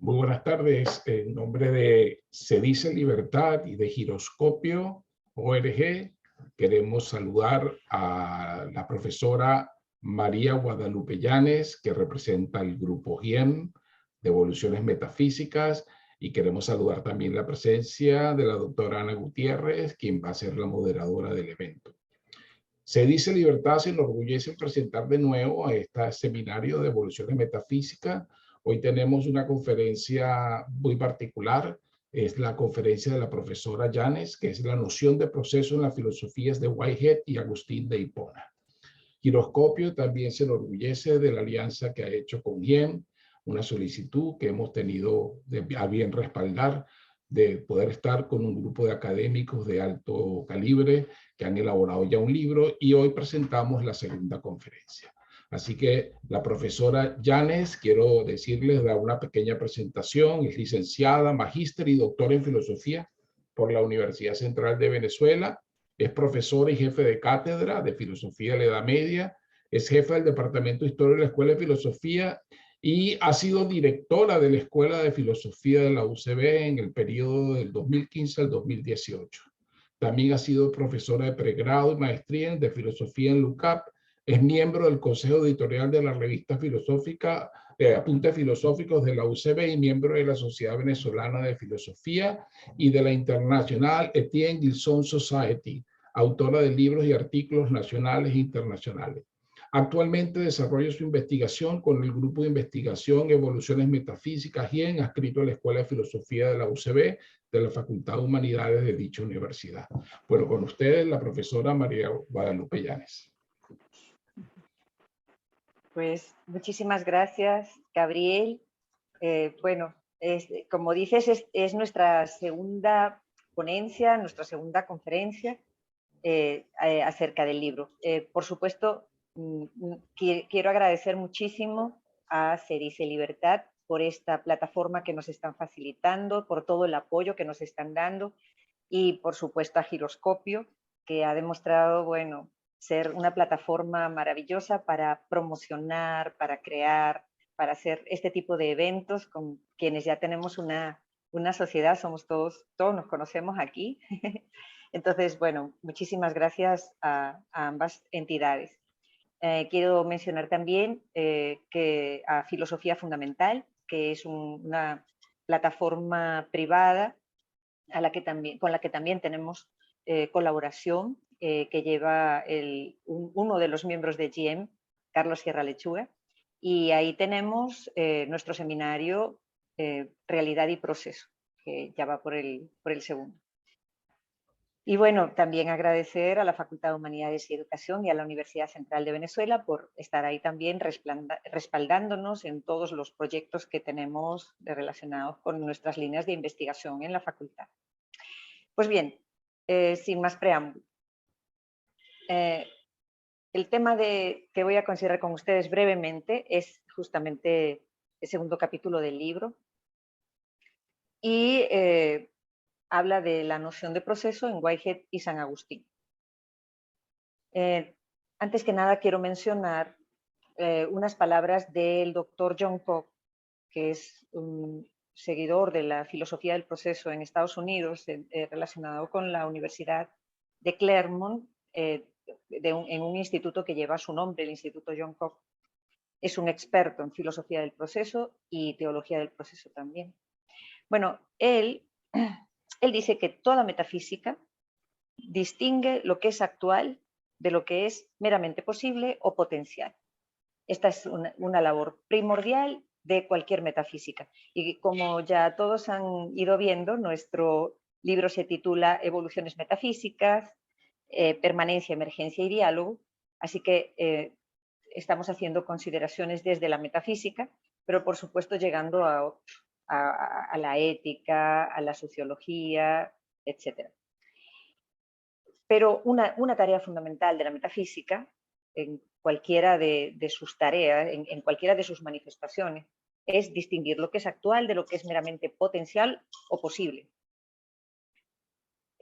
Muy buenas tardes. En nombre de Se Dice Libertad y de Giroscopio ORG, queremos saludar a la profesora María Guadalupe Llanes, que representa el grupo GIEM de Evoluciones Metafísicas, y queremos saludar también la presencia de la doctora Ana Gutiérrez, quien va a ser la moderadora del evento. Se Dice Libertad se enorgullece en presentar de nuevo a este seminario de evoluciones metafísicas. Hoy tenemos una conferencia muy particular, es la conferencia de la profesora Llanes, que es la noción de proceso en las filosofías de Whitehead y Agustín de Hipona. Giroscopio también se enorgullece de la alianza que ha hecho con GIEM, una solicitud que hemos tenido a bien respaldar, de poder estar con un grupo de académicos de alto calibre que han elaborado ya un libro, y hoy presentamos la segunda conferencia. Así que la profesora Llanes, quiero decirles, da una pequeña presentación. Es licenciada, magíster y doctora en filosofía por la Universidad Central de Venezuela. Es profesora y jefe de cátedra de filosofía de la Edad Media. Es jefa del Departamento de Historia de la Escuela de Filosofía y ha sido directora de la Escuela de Filosofía de la UCB en el periodo del 2015 al 2018. También ha sido profesora de pregrado y maestría de filosofía en LUCAP. Es miembro del Consejo Editorial de la revista filosófica Apuntes Filosóficos de la UCB y miembro de la Sociedad Venezolana de Filosofía y de la International Etienne Gilson Society, autora de libros y artículos nacionales e internacionales. Actualmente desarrolla su investigación con el Grupo de Investigación Evoluciones Metafísicas GIEM, adscrito a la Escuela de Filosofía de la UCB, de la Facultad de Humanidades de dicha universidad. Bueno, con ustedes, la profesora María Guadalupe Llanes. Pues muchísimas gracias, Gabriel. Bueno, como dices, es nuestra segunda ponencia, nuestra segunda conferencia acerca del libro. Por supuesto, quiero agradecer muchísimo a Se Dice Libertad por esta plataforma que nos están facilitando, por todo el apoyo que nos están dando, y por supuesto a Giroscopio, que ha demostrado, bueno, ser una plataforma maravillosa para promocionar, para crear, para hacer este tipo de eventos con quienes ya tenemos una sociedad, somos todos nos conocemos aquí. Entonces, bueno, muchísimas gracias a ambas entidades. Quiero mencionar también que a Filosofía Fundamental, que es una plataforma privada con la que también tenemos colaboración, que lleva uno de los miembros de GIEM, Carlos Sierra Lechuga, y ahí tenemos nuestro seminario Realidad y Proceso, que ya va por el segundo. Y bueno, también agradecer a la Facultad de Humanidades y Educación y a la Universidad Central de Venezuela por estar ahí también respaldándonos en todos los proyectos que tenemos relacionados con nuestras líneas de investigación en la facultad. Pues bien, sin más preámbulo, el tema que voy a considerar con ustedes brevemente es justamente el segundo capítulo del libro, y habla de la noción de proceso en Whitehead y San Agustín. Antes que nada quiero mencionar unas palabras del doctor John Cock, que es un seguidor de la filosofía del proceso en Estados Unidos, relacionado con la Universidad de Claremont, en un instituto que lleva su nombre, el Instituto John Cock. Es un experto en filosofía del proceso y teología del proceso también. Bueno, él dice que toda metafísica distingue lo que es actual de lo que es meramente posible o potencial. Esta es una labor primordial de cualquier metafísica. Y como ya todos han ido viendo, nuestro libro se titula Evoluciones Metafísicas, Permanencia, Emergencia y Diálogo. Así que estamos haciendo consideraciones desde la metafísica, pero por supuesto llegando a la ética, a la sociología, etc. Pero una tarea fundamental de la metafísica, en cualquiera de sus tareas, en cualquiera de sus manifestaciones, es distinguir lo que es actual de lo que es meramente potencial o posible.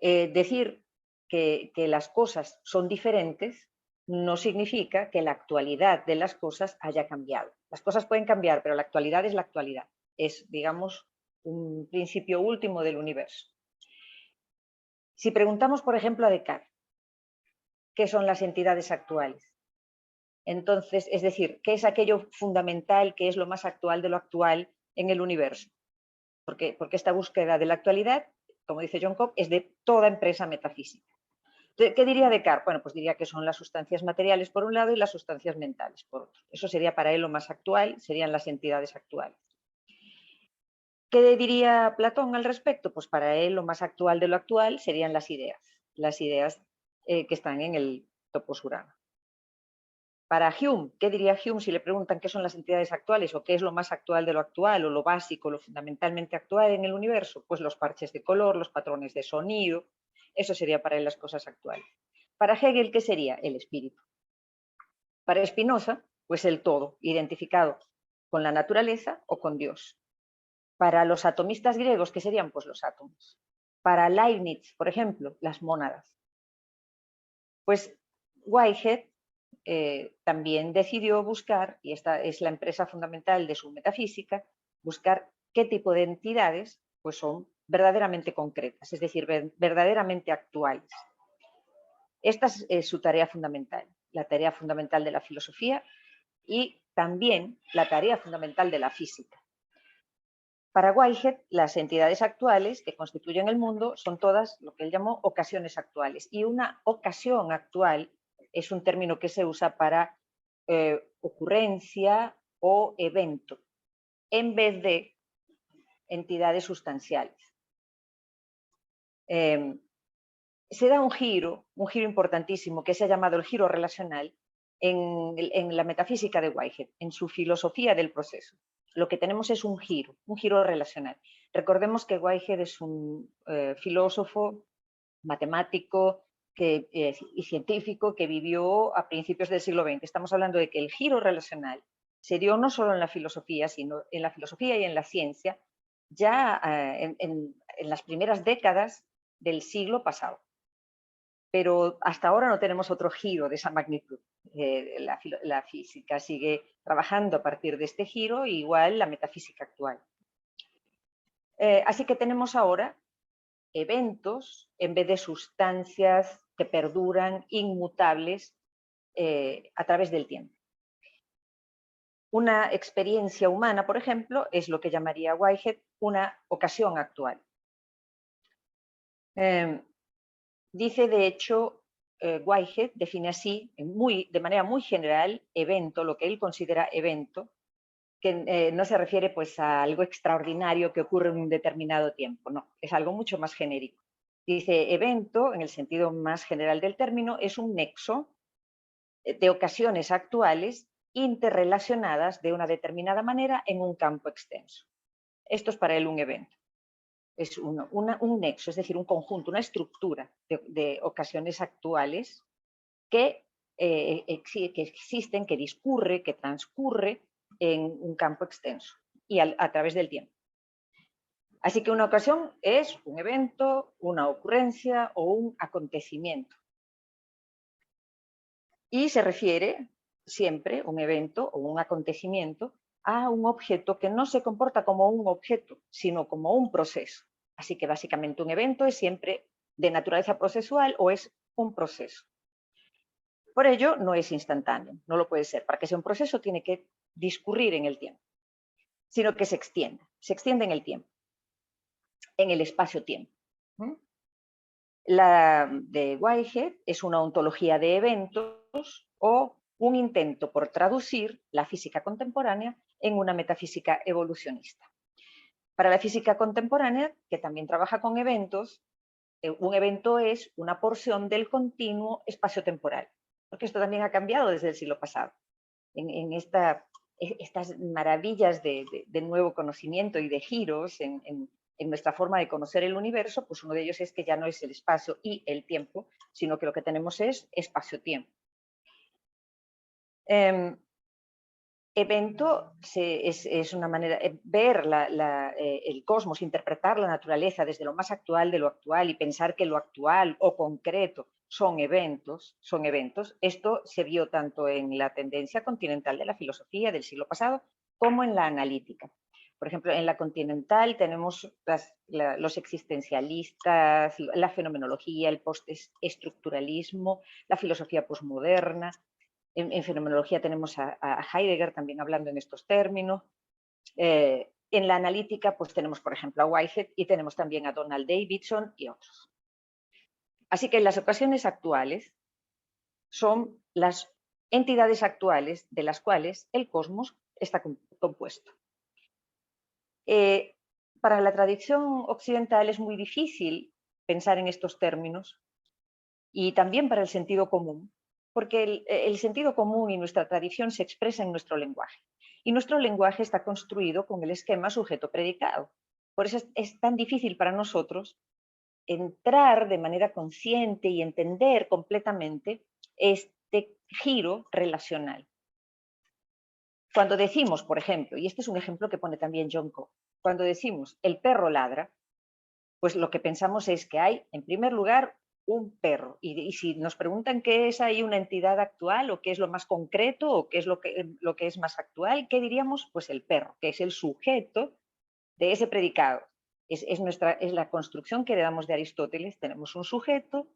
Decir que las cosas son diferentes no significa que la actualidad de las cosas haya cambiado. Las cosas pueden cambiar, pero la actualidad es la actualidad. es, digamos, un principio último del universo. Si preguntamos, por ejemplo, a Descartes, ¿qué son las entidades actuales? Entonces, es decir, ¿qué es aquello fundamental, qué es lo más actual de lo actual en el universo? Porque esta búsqueda de la actualidad, como dice John Cobb, es de toda empresa metafísica. ¿Qué diría Descartes? Bueno, pues diría que son las sustancias materiales por un lado y las sustancias mentales por otro. Eso sería para él lo más actual, serían las entidades actuales. ¿Qué diría Platón al respecto? Pues para él lo más actual de lo actual serían las ideas que están en el topos Urano. Para Hume, ¿qué diría Hume si le preguntan qué son las entidades actuales o qué es lo más actual de lo actual o lo básico, lo fundamentalmente actual en el universo? Pues los parches de color, los patrones de sonido, eso sería para él las cosas actuales. Para Hegel, ¿qué sería? El espíritu. Para Spinoza, pues el todo, identificado con la naturaleza o con Dios. Para los atomistas griegos, ¿qué serían? Pues los átomos. Para Leibniz, por ejemplo, las mónadas. Pues Whitehead también decidió buscar, y esta es la empresa fundamental de su metafísica, buscar qué tipo de entidades pues son verdaderamente concretas, es decir, verdaderamente actuales. Esta es su tarea fundamental, la tarea fundamental de la filosofía y también la tarea fundamental de la física. Para Whitehead, las entidades actuales que constituyen el mundo son todas lo que él llamó ocasiones actuales. Y una ocasión actual es un término que se usa para ocurrencia o evento, en vez de entidades sustanciales. Se da un giro importantísimo que se ha llamado el giro relacional en la metafísica de Whitehead, en su filosofía del proceso. Lo que tenemos es un giro relacional. Recordemos que Whitehead es un filósofo, matemático y científico que vivió a principios del siglo XX. Estamos hablando de que el giro relacional se dio no solo en la filosofía, sino en la filosofía y en la ciencia, ya en las primeras décadas del siglo pasado. Pero hasta ahora no tenemos otro giro de esa magnitud. La física sigue trabajando a partir de este giro, e igual la metafísica actual. Así que tenemos ahora eventos en vez de sustancias que perduran inmutables a través del tiempo. Una experiencia humana, por ejemplo, es lo que llamaría Whitehead una ocasión actual. Dice, de hecho, Whitehead define así, de manera muy general, evento, lo que él considera evento, que no se refiere pues, a algo extraordinario que ocurre en un determinado tiempo, no, es algo mucho más genérico. Dice, evento, en el sentido más general del término, es un nexo de ocasiones actuales interrelacionadas de una determinada manera en un campo extenso. Esto es para él un evento. Es un nexo, es decir, un conjunto, una estructura de ocasiones actuales que existen, que discurre, que transcurre en un campo extenso y a través del tiempo. Así que una ocasión es un evento, una ocurrencia o un acontecimiento. Y se refiere siempre, un evento o un acontecimiento, a un objeto que no se comporta como un objeto, sino como un proceso. Así que básicamente un evento es siempre de naturaleza procesual o es un proceso. Por ello, no es instantáneo, no lo puede ser. Para que sea un proceso tiene que discurrir en el tiempo, sino que se extiende en el tiempo, en el espacio-tiempo. La de Whitehead es una ontología de eventos o un intento por traducir la física contemporánea en una metafísica evolucionista. Para la física contemporánea, que también trabaja con eventos, un evento es una porción del continuo espacio-temporal, porque esto también ha cambiado desde el siglo pasado. En estas maravillas de nuevo conocimiento y de giros en nuestra forma de conocer el universo, pues uno de ellos es que ya no es el espacio y el tiempo, sino que lo que tenemos es espacio-tiempo. Evento es una manera de ver el cosmos, interpretar la naturaleza desde lo más actual de lo actual y pensar que lo actual o concreto son eventos. Esto se vio tanto en la tendencia continental de la filosofía del siglo pasado como en la analítica. Por ejemplo, en la continental tenemos los existencialistas, la fenomenología, el postestructuralismo, la filosofía posmoderna. En fenomenología tenemos a Heidegger también hablando en estos términos. En la analítica, pues tenemos, por ejemplo, a Whitehead y tenemos también a Donald Davidson y otros. Así que en las ocasiones actuales son las entidades actuales de las cuales el cosmos está compuesto. Para la tradición occidental es muy difícil pensar en estos términos y también para el sentido común, porque el sentido común y nuestra tradición se expresa en nuestro lenguaje. Y nuestro lenguaje está construido con el esquema sujeto-predicado. Por eso es tan difícil para nosotros entrar de manera consciente y entender completamente este giro relacional. Cuando decimos, por ejemplo, y este es un ejemplo que pone también John Coe, cuando decimos el perro ladra, pues lo que pensamos es que hay, en primer lugar, un perro. Y si nos preguntan qué es ahí una entidad actual o qué es lo más concreto o qué es lo que es más actual, ¿qué diríamos? Pues el perro, que es el sujeto de ese predicado. Es la construcción que heredamos de Aristóteles. Tenemos un sujeto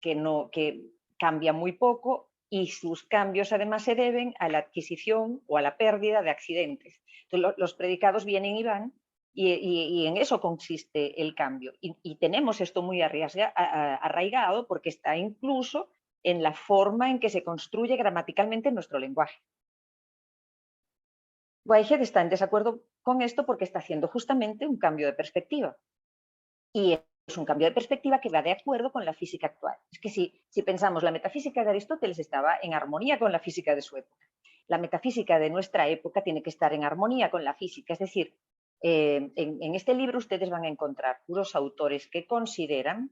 que cambia muy poco y sus cambios además se deben a la adquisición o a la pérdida de accidentes. Entonces, los predicados vienen y van y en eso consiste el cambio. Y tenemos esto muy arraigado porque está incluso en la forma en que se construye gramaticalmente nuestro lenguaje. Whitehead está en desacuerdo con esto porque está haciendo justamente un cambio de perspectiva. Y es un cambio de perspectiva que va de acuerdo con la física actual. Es que si pensamos, la metafísica de Aristóteles estaba en armonía con la física de su época. La metafísica de nuestra época tiene que estar en armonía con la física. Es decir, en este libro ustedes van a encontrar puros autores que consideran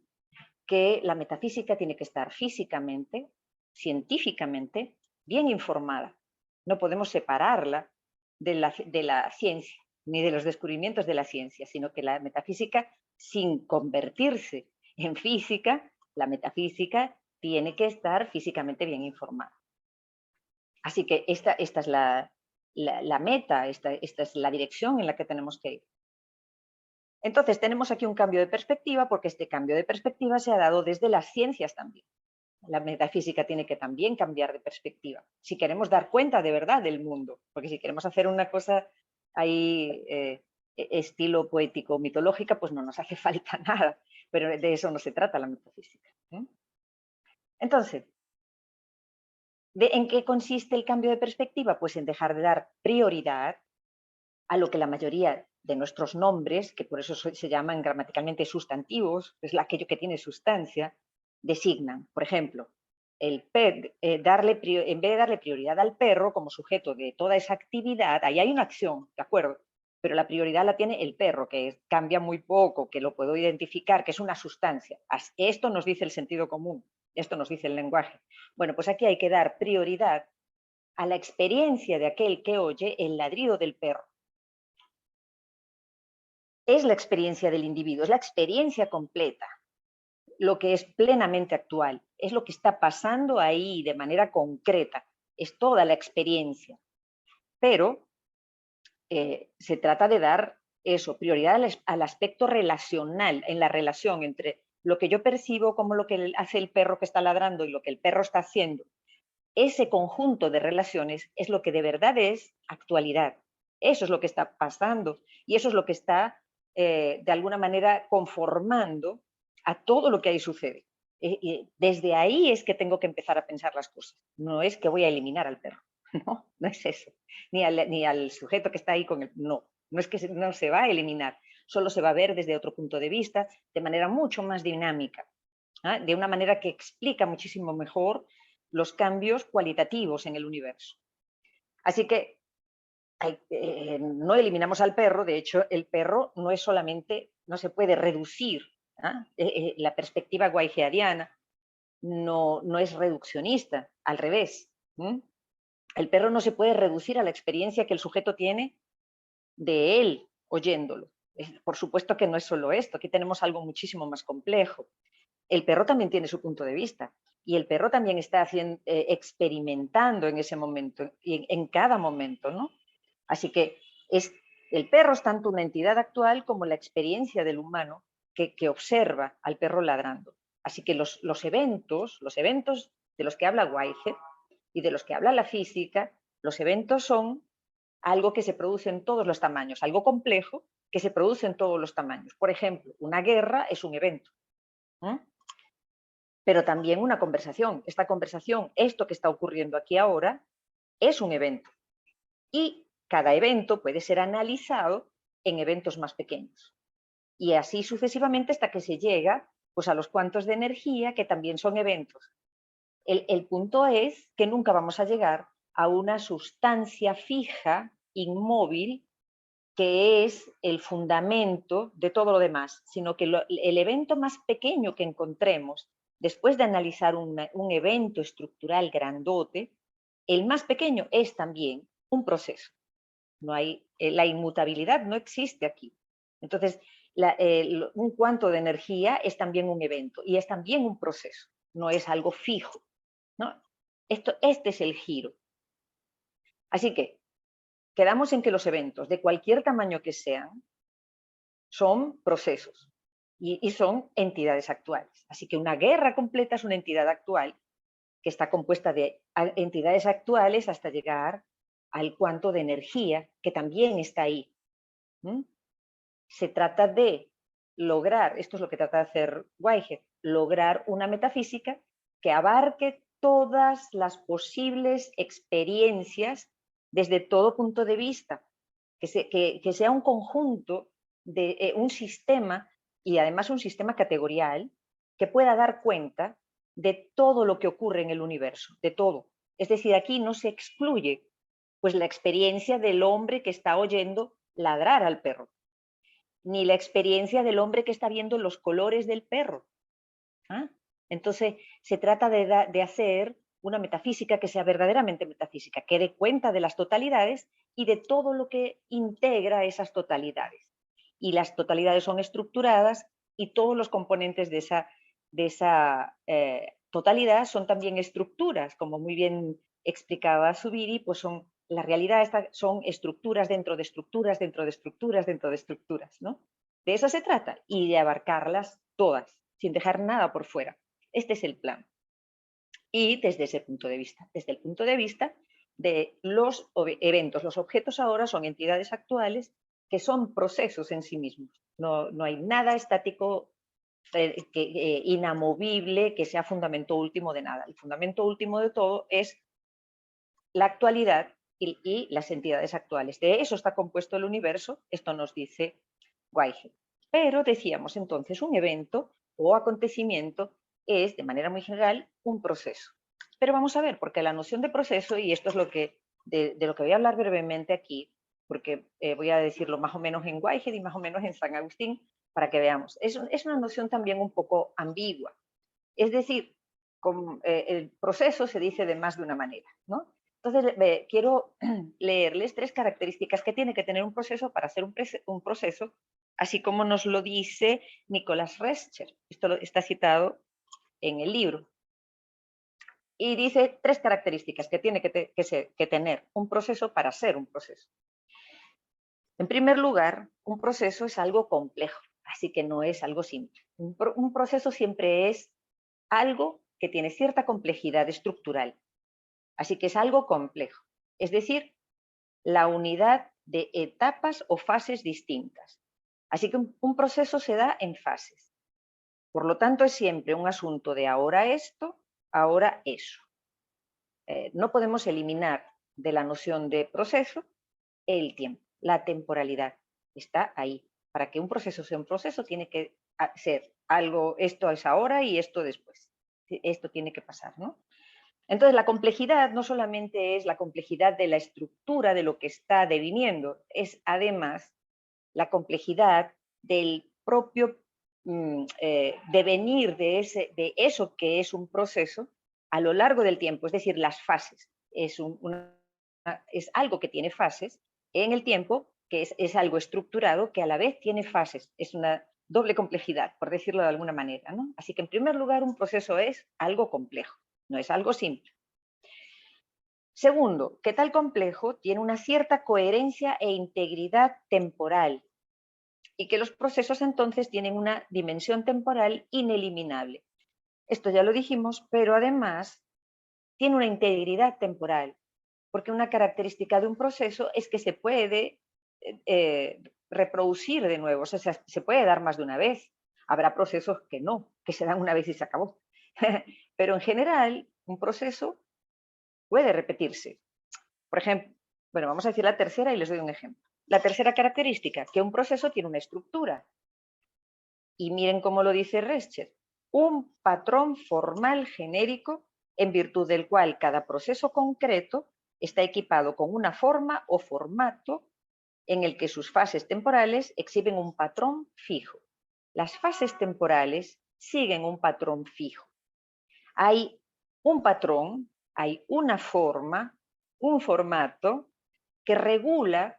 que la metafísica tiene que estar físicamente, científicamente, bien informada. No podemos separarla de la ciencia, ni de los descubrimientos de la ciencia, sino que la metafísica, sin convertirse en física, la metafísica tiene que estar físicamente bien informada. Así que esta es la meta, esta es la dirección en la que tenemos que ir. Entonces tenemos aquí un cambio de perspectiva porque este cambio de perspectiva se ha dado desde las ciencias también. La metafísica tiene que también cambiar de perspectiva si queremos dar cuenta de verdad del mundo, porque si queremos hacer una cosa ahí estilo poético mitológica, pues no nos hace falta nada, pero de eso no se trata la metafísica. Entonces, ¿en qué consiste el cambio de perspectiva? Pues en dejar de dar prioridad a lo que la mayoría de nuestros nombres, que por eso se llaman gramaticalmente sustantivos, es aquello que tiene sustancia, designan. Por ejemplo, en vez de darle prioridad al perro como sujeto de toda esa actividad, ahí hay una acción, ¿de acuerdo? Pero la prioridad la tiene el perro, que cambia muy poco, que lo puedo identificar, que es una sustancia. Esto nos dice el sentido común, esto nos dice el lenguaje. Bueno, pues aquí hay que dar prioridad a la experiencia de aquel que oye el ladrido del perro. Es la experiencia del individuo, es la experiencia completa, lo que es plenamente actual, es lo que está pasando ahí de manera concreta, es toda la experiencia. Pero se trata de dar eso, prioridad al aspecto relacional, en la relación entre lo que yo percibo como lo que hace el perro que está ladrando y lo que el perro está haciendo. Ese conjunto de relaciones es lo que de verdad es actualidad. Eso es lo que está pasando y eso es lo que está de alguna manera conformando a todo lo que ahí sucede. Y desde ahí es que tengo que empezar a pensar las cosas. No es que voy a eliminar al perro, no es eso. Ni al sujeto que está ahí con el... No es que no se va a eliminar, solo se va a ver desde otro punto de vista, de manera mucho más dinámica, de una manera que explica muchísimo mejor los cambios cualitativos en el universo. Así que no eliminamos al perro, de hecho el perro no es solamente, no se puede reducir, la perspectiva whiteheadiana no es reduccionista, al revés. El perro no se puede reducir a la experiencia que el sujeto tiene de él oyéndolo. Por supuesto que no es solo esto, aquí tenemos algo muchísimo más complejo. El perro también tiene su punto de vista y el perro también está experimentando en ese momento, en cada momento, ¿no? Así que es El perro es tanto una entidad actual como la experiencia del humano que observa al perro ladrando. Así que los eventos de los que habla Whitehead y de los que habla la física, los eventos son algo que se produce en todos los tamaños, algo complejo que se produce en todos los tamaños. Por ejemplo, una guerra es un evento, pero también una conversación. Esta conversación, esto que está ocurriendo aquí ahora, es un evento. Y cada evento puede ser analizado en eventos más pequeños. Y así sucesivamente hasta que se llega pues, a los cuantos de energía, que también son eventos. El punto es que nunca vamos a llegar a una sustancia fija, inmóvil, que es el fundamento de todo lo demás, sino que el evento más pequeño que encontremos, después de analizar un evento estructural grandote, el más pequeño es también un proceso. No hay, la inmutabilidad no existe aquí. Entonces, un cuanto de energía es también un evento y es también un proceso, no es algo fijo, ¿no? Este es el giro. Así que quedamos en que los eventos, de cualquier tamaño que sean, son procesos y son entidades actuales. Así que una guerra completa es una entidad actual que está compuesta de entidades actuales hasta llegar al cuanto de energía que también está ahí. Se trata de lograr, esto es lo que trata de hacer Whitehead, lograr una metafísica que abarque todas las posibles experiencias desde todo punto de vista, que sea un conjunto de un sistema y además un sistema categorial que pueda dar cuenta de todo lo que ocurre en el universo, de todo. Es decir, aquí no se excluye pues la experiencia del hombre que está oyendo ladrar al perro, ni la experiencia del hombre que está viendo los colores del perro. Entonces, se trata de hacer una metafísica que sea verdaderamente metafísica, que dé cuenta de las totalidades y de todo lo que integra esas totalidades. Y las totalidades son estructuradas y todos los componentes de esa totalidad son también estructuras, como muy bien explicaba Zubiri, pues la realidad son estructuras dentro de estructuras, dentro de estructuras, dentro de estructuras, ¿no? De eso se trata y de abarcarlas todas, sin dejar nada por fuera. Este es el plan. Y desde ese punto de vista, desde el punto de vista de los eventos, los objetos ahora son entidades actuales que son procesos en sí mismos. No hay nada estático, inamovible, que sea fundamento último de nada. El fundamento último de todo es la actualidad y las entidades actuales. De eso está compuesto el universo, esto nos dice Whitehead. Pero decíamos entonces, un evento o acontecimiento es, de manera muy general, un proceso. Pero vamos a ver, porque la noción de proceso, y esto es de lo que voy a hablar brevemente aquí, porque voy a decirlo más o menos en Whitehead y más o menos en San Agustín, para que veamos. Es una noción también un poco ambigua. Es decir, el proceso se dice de más de una manera, ¿no? Entonces, quiero leerles 3 características que tiene que tener un proceso para ser un proceso, así como nos lo dice Nicolás Rescher. Esto está citado en el libro. Y dice 3 características que tiene que tener un proceso para ser un proceso. En primer lugar, un proceso es algo complejo, así que no es algo simple. Un proceso siempre es algo que tiene cierta complejidad estructural. Así que es algo complejo. Es decir, la unidad de etapas o fases distintas. Así que un proceso se da en fases. Por lo tanto, es siempre un asunto de ahora esto, ahora eso. No podemos eliminar de la noción de proceso el tiempo, la temporalidad. Está ahí. Para que un proceso sea un proceso, tiene que ser algo, esto es ahora y esto después. Esto tiene que pasar, ¿no? Entonces, la complejidad no solamente es la complejidad de la estructura de lo que está deviniendo, es además la complejidad del propio devenir de eso que es un proceso a lo largo del tiempo, es decir, las fases. Es algo que tiene fases en el tiempo, que es algo estructurado, que a la vez tiene fases. Es una doble complejidad, por decirlo de alguna manera, ¿no? Así que, en primer lugar, un proceso es algo complejo. No es algo simple. Segundo, que tal complejo tiene una cierta coherencia e integridad temporal y que los procesos entonces tienen una dimensión temporal ineliminable. Esto ya lo dijimos, pero además tiene una integridad temporal, porque una característica de un proceso es que se puede reproducir de nuevo, o sea, se puede dar más de una vez. Habrá procesos que no, que se dan una vez y se acabó. Pero en general, un proceso puede repetirse. Por ejemplo, bueno, vamos a decir la tercera y les doy un ejemplo. La tercera característica, que un proceso tiene una estructura. Y miren cómo lo dice Rescher, un patrón formal genérico en virtud del cual cada proceso concreto está equipado con una forma o formato en el que sus fases temporales exhiben un patrón fijo. Las fases temporales siguen un patrón fijo. Hay un patrón, hay una forma, un formato que regula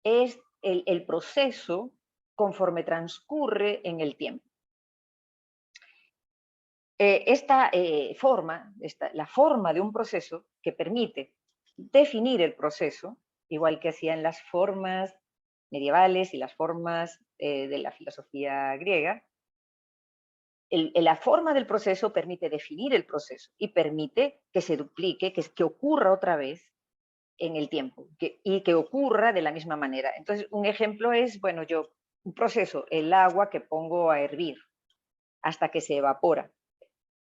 el proceso conforme transcurre en el tiempo. Esta forma, la forma de un proceso que permite definir el proceso, igual que hacían las formas medievales y las formas de la filosofía griega, la forma del proceso permite definir el proceso y permite que se duplique, que ocurra otra vez en el tiempo y que ocurra de la misma manera. Entonces, un ejemplo es, bueno, un proceso, el agua que pongo a hervir hasta que se evapora.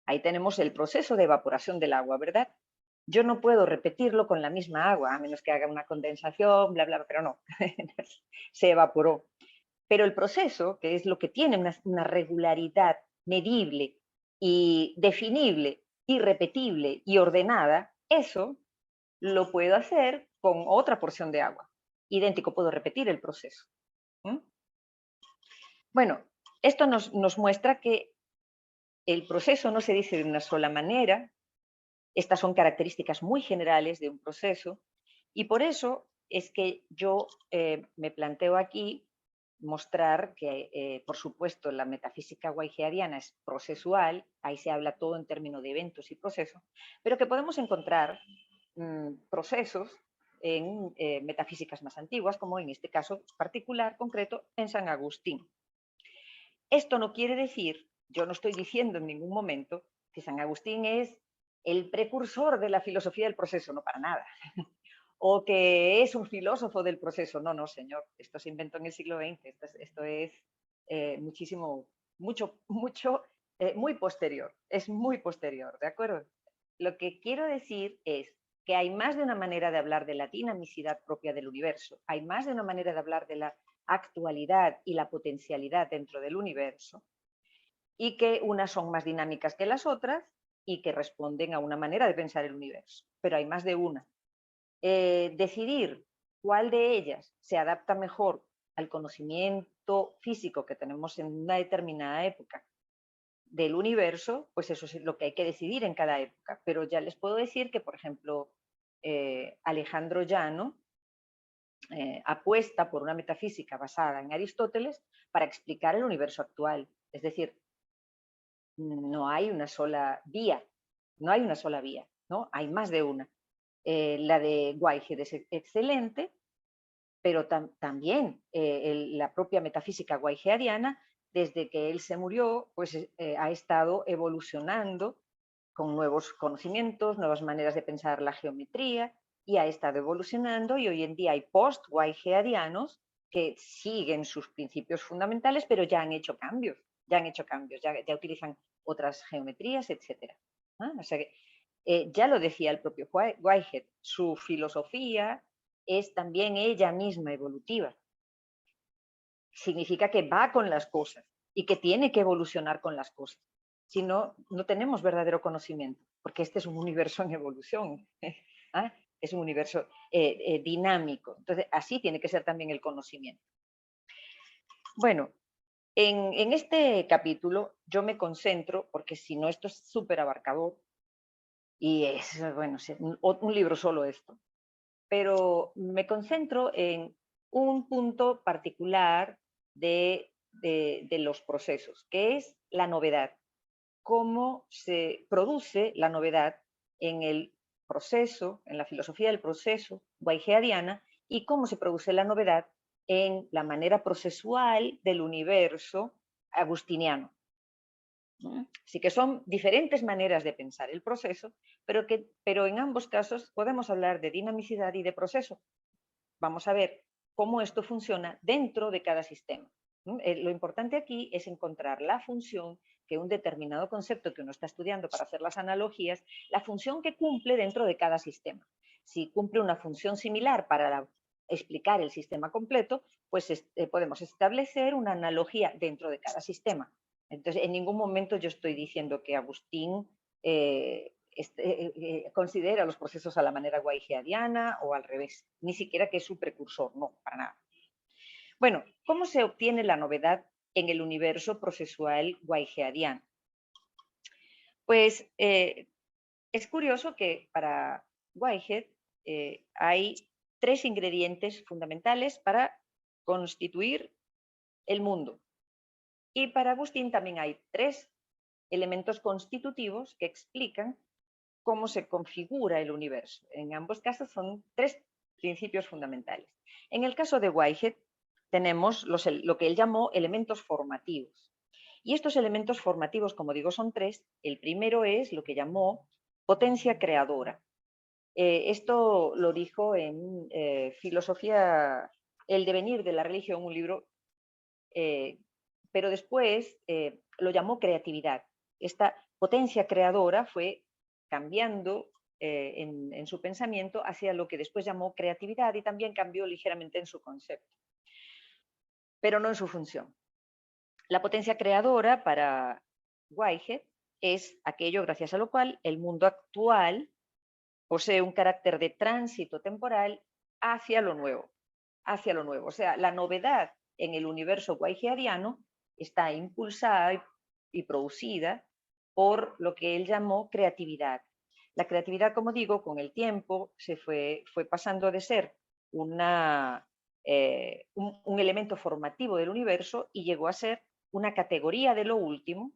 Ahí tenemos el proceso de evaporación del agua, ¿verdad? Yo no puedo repetirlo con la misma agua, a menos que haga una condensación, bla, bla, pero no, se evaporó. Pero el proceso, que es lo que tiene una regularidad medible y definible y repetible y ordenada, eso lo puedo hacer con otra porción de agua. Idéntico, puedo repetir el proceso. ¿Mm? Bueno, esto nos muestra que el proceso no se dice de una sola manera. Estas son características muy generales de un proceso y por eso es que yo me planteo aquí mostrar que, por supuesto, la metafísica whiteheadiana es procesual, ahí se habla todo en términos de eventos y procesos, pero que podemos encontrar procesos en metafísicas más antiguas, como en este caso particular, concreto, en San Agustín. Esto no quiere decir, yo no estoy diciendo en ningún momento que San Agustín es el precursor de la filosofía del proceso, no para nada, o que es un filósofo del proceso, no, no, señor, esto se inventó en el siglo XX, esto es muy posterior, es muy posterior, ¿de acuerdo? Lo que quiero decir es que hay más de una manera de hablar de la dinamicidad propia del universo, hay más de una manera de hablar de la actualidad y la potencialidad dentro del universo, y que unas son más dinámicas que las otras y que responden a una manera de pensar el universo, pero hay más de una. Decidir cuál de ellas se adapta mejor al conocimiento físico que tenemos en una determinada época del universo, pues eso es lo que hay que decidir en cada época. Pero ya les puedo decir que, por ejemplo, Alejandro Llano apuesta por una metafísica basada en Aristóteles para explicar el universo actual. Es decir, no hay una sola vía, no hay una sola vía, ¿no? Hay más de una. La de Whitehead es excelente, pero también la propia metafísica whiteheadiana, desde que él se murió, pues ha estado evolucionando con nuevos conocimientos, nuevas maneras de pensar la geometría, y ha estado evolucionando, y hoy en día hay post-whiteheadianos que siguen sus principios fundamentales, pero ya han hecho cambios, ya utilizan otras geometrías, etc. ¿Ah? O sea que, ya lo decía el propio Whitehead, su filosofía es también ella misma evolutiva. Significa que va con las cosas y que tiene que evolucionar con las cosas. Si no, no tenemos verdadero conocimiento, porque este es un universo en evolución. ¿Ah? Es un universo dinámico. Entonces, así tiene que ser también el conocimiento. Bueno, en este capítulo yo me concentro, porque si no esto es súper abarcador, y es, bueno, un libro solo esto, pero me concentro en un punto particular de los procesos, que es la novedad. Cómo se produce la novedad en el proceso, en la filosofía del proceso whiteheadiana, y cómo se produce la novedad en la manera procesual del universo agustiniano. Así que son diferentes maneras de pensar el proceso, pero en ambos casos podemos hablar de dinamicidad y de proceso. Vamos a ver cómo esto funciona dentro de cada sistema. Lo importante aquí es encontrar la función que un determinado concepto que uno está estudiando para hacer las analogías, la función que cumple dentro de cada sistema. Si cumple una función similar para explicar el sistema completo, pues podemos establecer una analogía dentro de cada sistema. Entonces, en ningún momento yo estoy diciendo que Agustín considera los procesos a la manera whiteheadiana o al revés, ni siquiera que es su precursor, no, para nada. Bueno, ¿cómo se obtiene la novedad en el universo procesual whiteheadiano? Pues es curioso que para Whitehead hay 3 ingredientes fundamentales para constituir el mundo. Y para Agustín también hay 3 elementos constitutivos que explican cómo se configura el universo. En ambos casos son 3 principios fundamentales. En el caso de Whitehead tenemos lo que él llamó elementos formativos. Y estos elementos formativos, como digo, son 3. El primero es lo que llamó potencia creadora. Esto lo dijo en Filosofía, el devenir de la religión, un libro, pero después lo llamó creatividad. Esta potencia creadora fue cambiando en su pensamiento hacia lo que después llamó creatividad y también cambió ligeramente en su concepto, pero no en su función. La potencia creadora para Whitehead es aquello gracias a lo cual el mundo actual posee un carácter de tránsito temporal hacia lo nuevo, hacia lo nuevo. O sea, la novedad en el universo whiteheadiano está impulsada y producida por lo que él llamó creatividad. La creatividad, como digo, con el tiempo fue pasando de ser un elemento formativo del universo y llegó a ser una categoría de lo último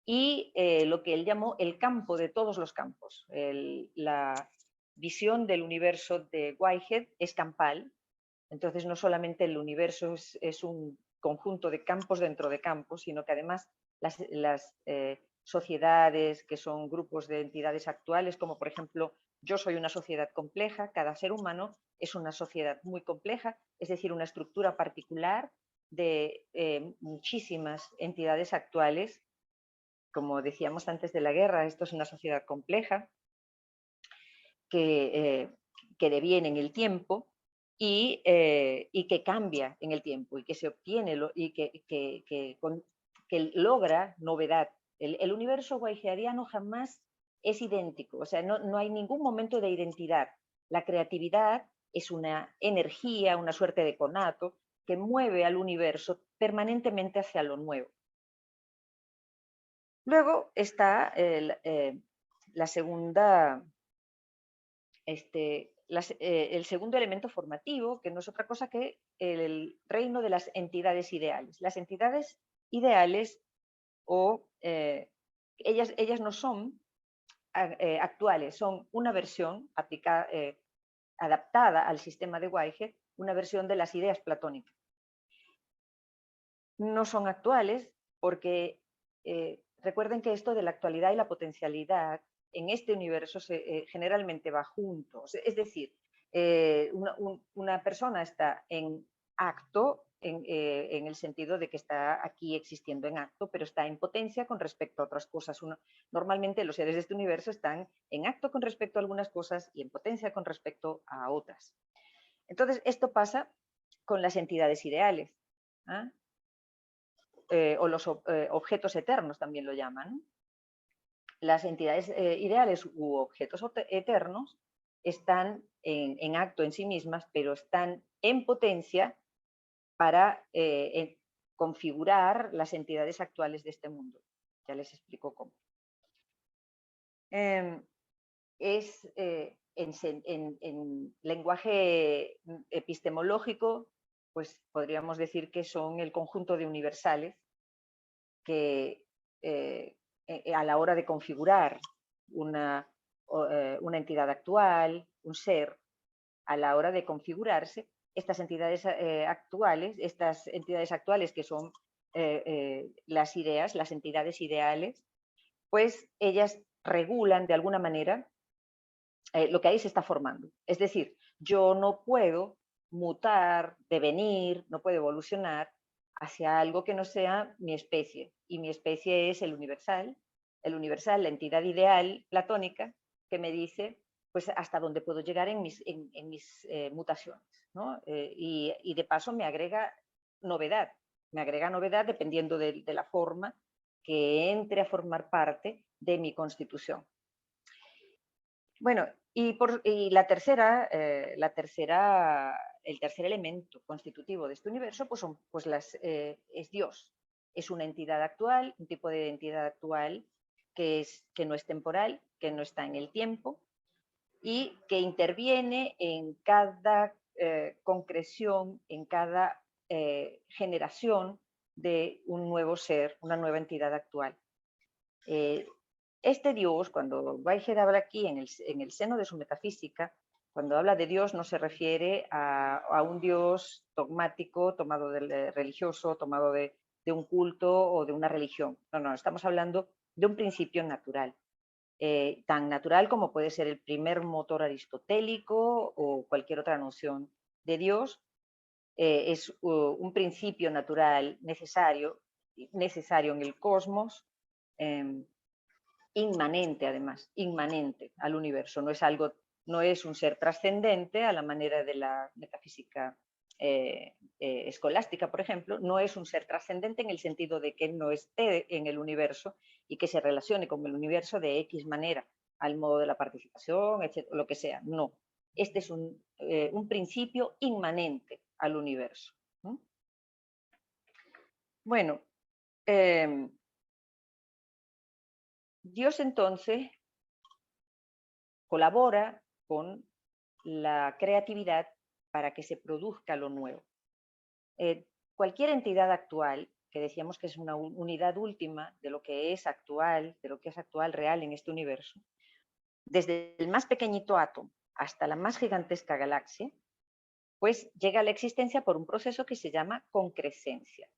y lo que él llamó el campo de todos los campos. La visión del universo de Whitehead es campal, entonces no solamente el universo es un conjunto de campos dentro de campos, sino que además las sociedades, que son grupos de entidades actuales, como por ejemplo yo soy una sociedad compleja, cada ser humano es una sociedad muy compleja, es decir, una estructura particular de muchísimas entidades actuales. Como decíamos antes de la guerra, esto es una sociedad compleja que deviene en el tiempo y que cambia en el tiempo y que se obtiene y que logra novedad. El universo whiteheadiano jamás es idéntico, o sea, no hay ningún momento de identidad. La creatividad es una energía, una suerte de conato que mueve al universo permanentemente hacia lo nuevo. Luego está la segunda, el segundo elemento formativo, que no es otra cosa que el reino de las entidades ideales. Las entidades ideales, ellas no son actuales, son una versión aplicada, adaptada al sistema de Whitehead, una versión de las ideas platónicas. No son actuales porque recuerden que esto de la actualidad y la potencialidad en este universo generalmente va juntos. Es decir, una persona está en acto en el sentido de que está aquí existiendo en acto, pero está en potencia con respecto a otras cosas. Normalmente los seres de este universo están en acto con respecto a algunas cosas y en potencia con respecto a otras. Entonces, esto pasa con las entidades ideales. ¿Ah? O los objetos eternos también lo llaman. Las entidades ideales u objetos eternos están en acto en sí mismas, pero están en potencia para configurar las entidades actuales de este mundo. Ya les explico cómo. En lenguaje epistemológico, pues podríamos decir que son el conjunto de universales que a la hora de configurar una una entidad actual, un ser, a la hora de configurarse, estas entidades actuales que son las ideas, las entidades ideales, pues ellas regulan de alguna manera lo que ahí se está formando. Es decir, yo no puedo mutar, devenir, no puedo evolucionar hacia algo que no sea mi especie. Y mi especie es el universal, la entidad ideal platónica que me dice pues hasta dónde puedo llegar en mis mutaciones, ¿no? Y de paso me agrega novedad dependiendo de la forma que entre a formar parte de mi constitución. Bueno, y el tercer elemento constitutivo de este universo pues es Dios. Es una entidad actual, un tipo de entidad actual que no es temporal, que no está en el tiempo y que interviene en cada concreción, en cada generación de un nuevo ser, una nueva entidad actual. Este Dios, cuando Whitehead habla aquí en el seno de su metafísica, cuando habla de Dios no se refiere a un Dios dogmático, tomado del religioso, tomado de un culto o de una religión. No, estamos hablando de un principio natural. Tan natural como puede ser el primer motor aristotélico o cualquier otra noción de Dios. Es un principio natural necesario en el cosmos, inmanente además, inmanente al universo. No es un ser trascendente a la manera de la metafísica escolástica, por ejemplo. No es un ser trascendente en el sentido de que no esté en el universo y que se relacione con el universo de X manera, al modo de la participación, etc., lo que sea. No. Este es un principio inmanente al universo. ¿No? Bueno, Dios entonces colabora con la creatividad para que se produzca lo nuevo. Cualquier entidad actual, que decíamos que es una unidad última de lo que es actual, real en este universo, desde el más pequeñito átomo hasta la más gigantesca galaxia, pues llega a la existencia por un proceso que se llama concrescencia.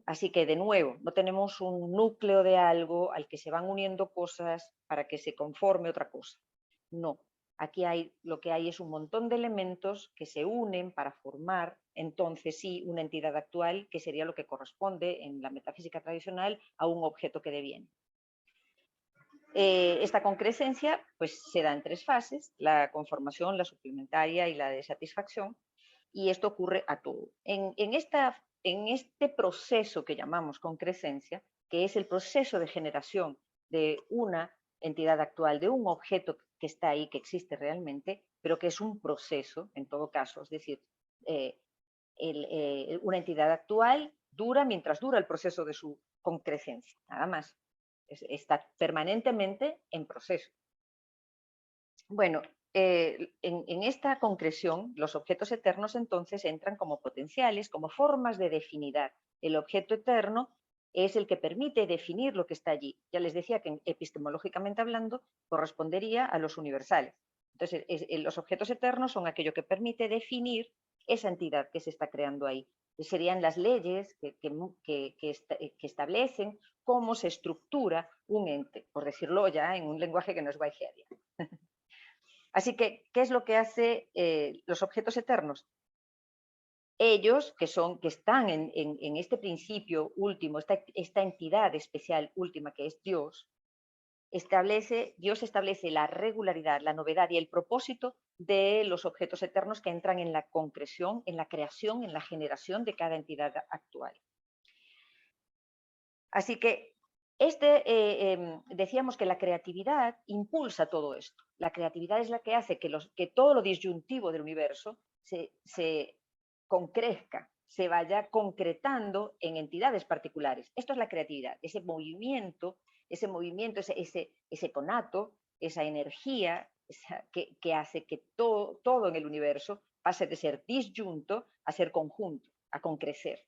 Así que, de nuevo, no tenemos un núcleo de algo al que se van uniendo cosas para que se conforme otra cosa. No, aquí lo que hay es un montón de elementos que se unen para formar, entonces sí, una entidad actual, que sería lo que corresponde en la metafísica tradicional a un objeto que deviene. Esta concrescencia pues, se da en 3 fases: la conformación, la suplementaria y la de satisfacción, y esto ocurre a todo. En este proceso que llamamos concrescencia, que es el proceso de generación de una entidad actual, de un objeto que está ahí, que existe realmente, pero que es un proceso en todo caso, es decir, una entidad actual dura mientras dura el proceso de su concrescencia, nada más. Está permanentemente en proceso. Bueno, en esta concreción, los objetos eternos entonces entran como potenciales, como formas de definidad. El objeto eterno es el que permite definir lo que está allí. Ya les decía que epistemológicamente hablando correspondería a los universales. Entonces, los objetos eternos son aquello que permite definir esa entidad que se está creando ahí. Serían las leyes que establecen cómo se estructura un ente, por decirlo ya en un lenguaje que no es whiteheadiano. Así que, ¿qué es lo que hace los objetos eternos? Ellos, que están en este principio último, esta entidad especial última que es Dios, Dios establece la regularidad, la novedad y el propósito de los objetos eternos que entran en la concreción, en la creación, en la generación de cada entidad actual. Así que decíamos que la creatividad impulsa todo esto. La creatividad es la que hace que todo lo disyuntivo del universo se concrezca, se vaya concretando en entidades particulares. Esto es la creatividad, ese movimiento, ese conato, esa energía que hace que todo en el universo pase de ser disyunto a ser conjunto, a concrecer.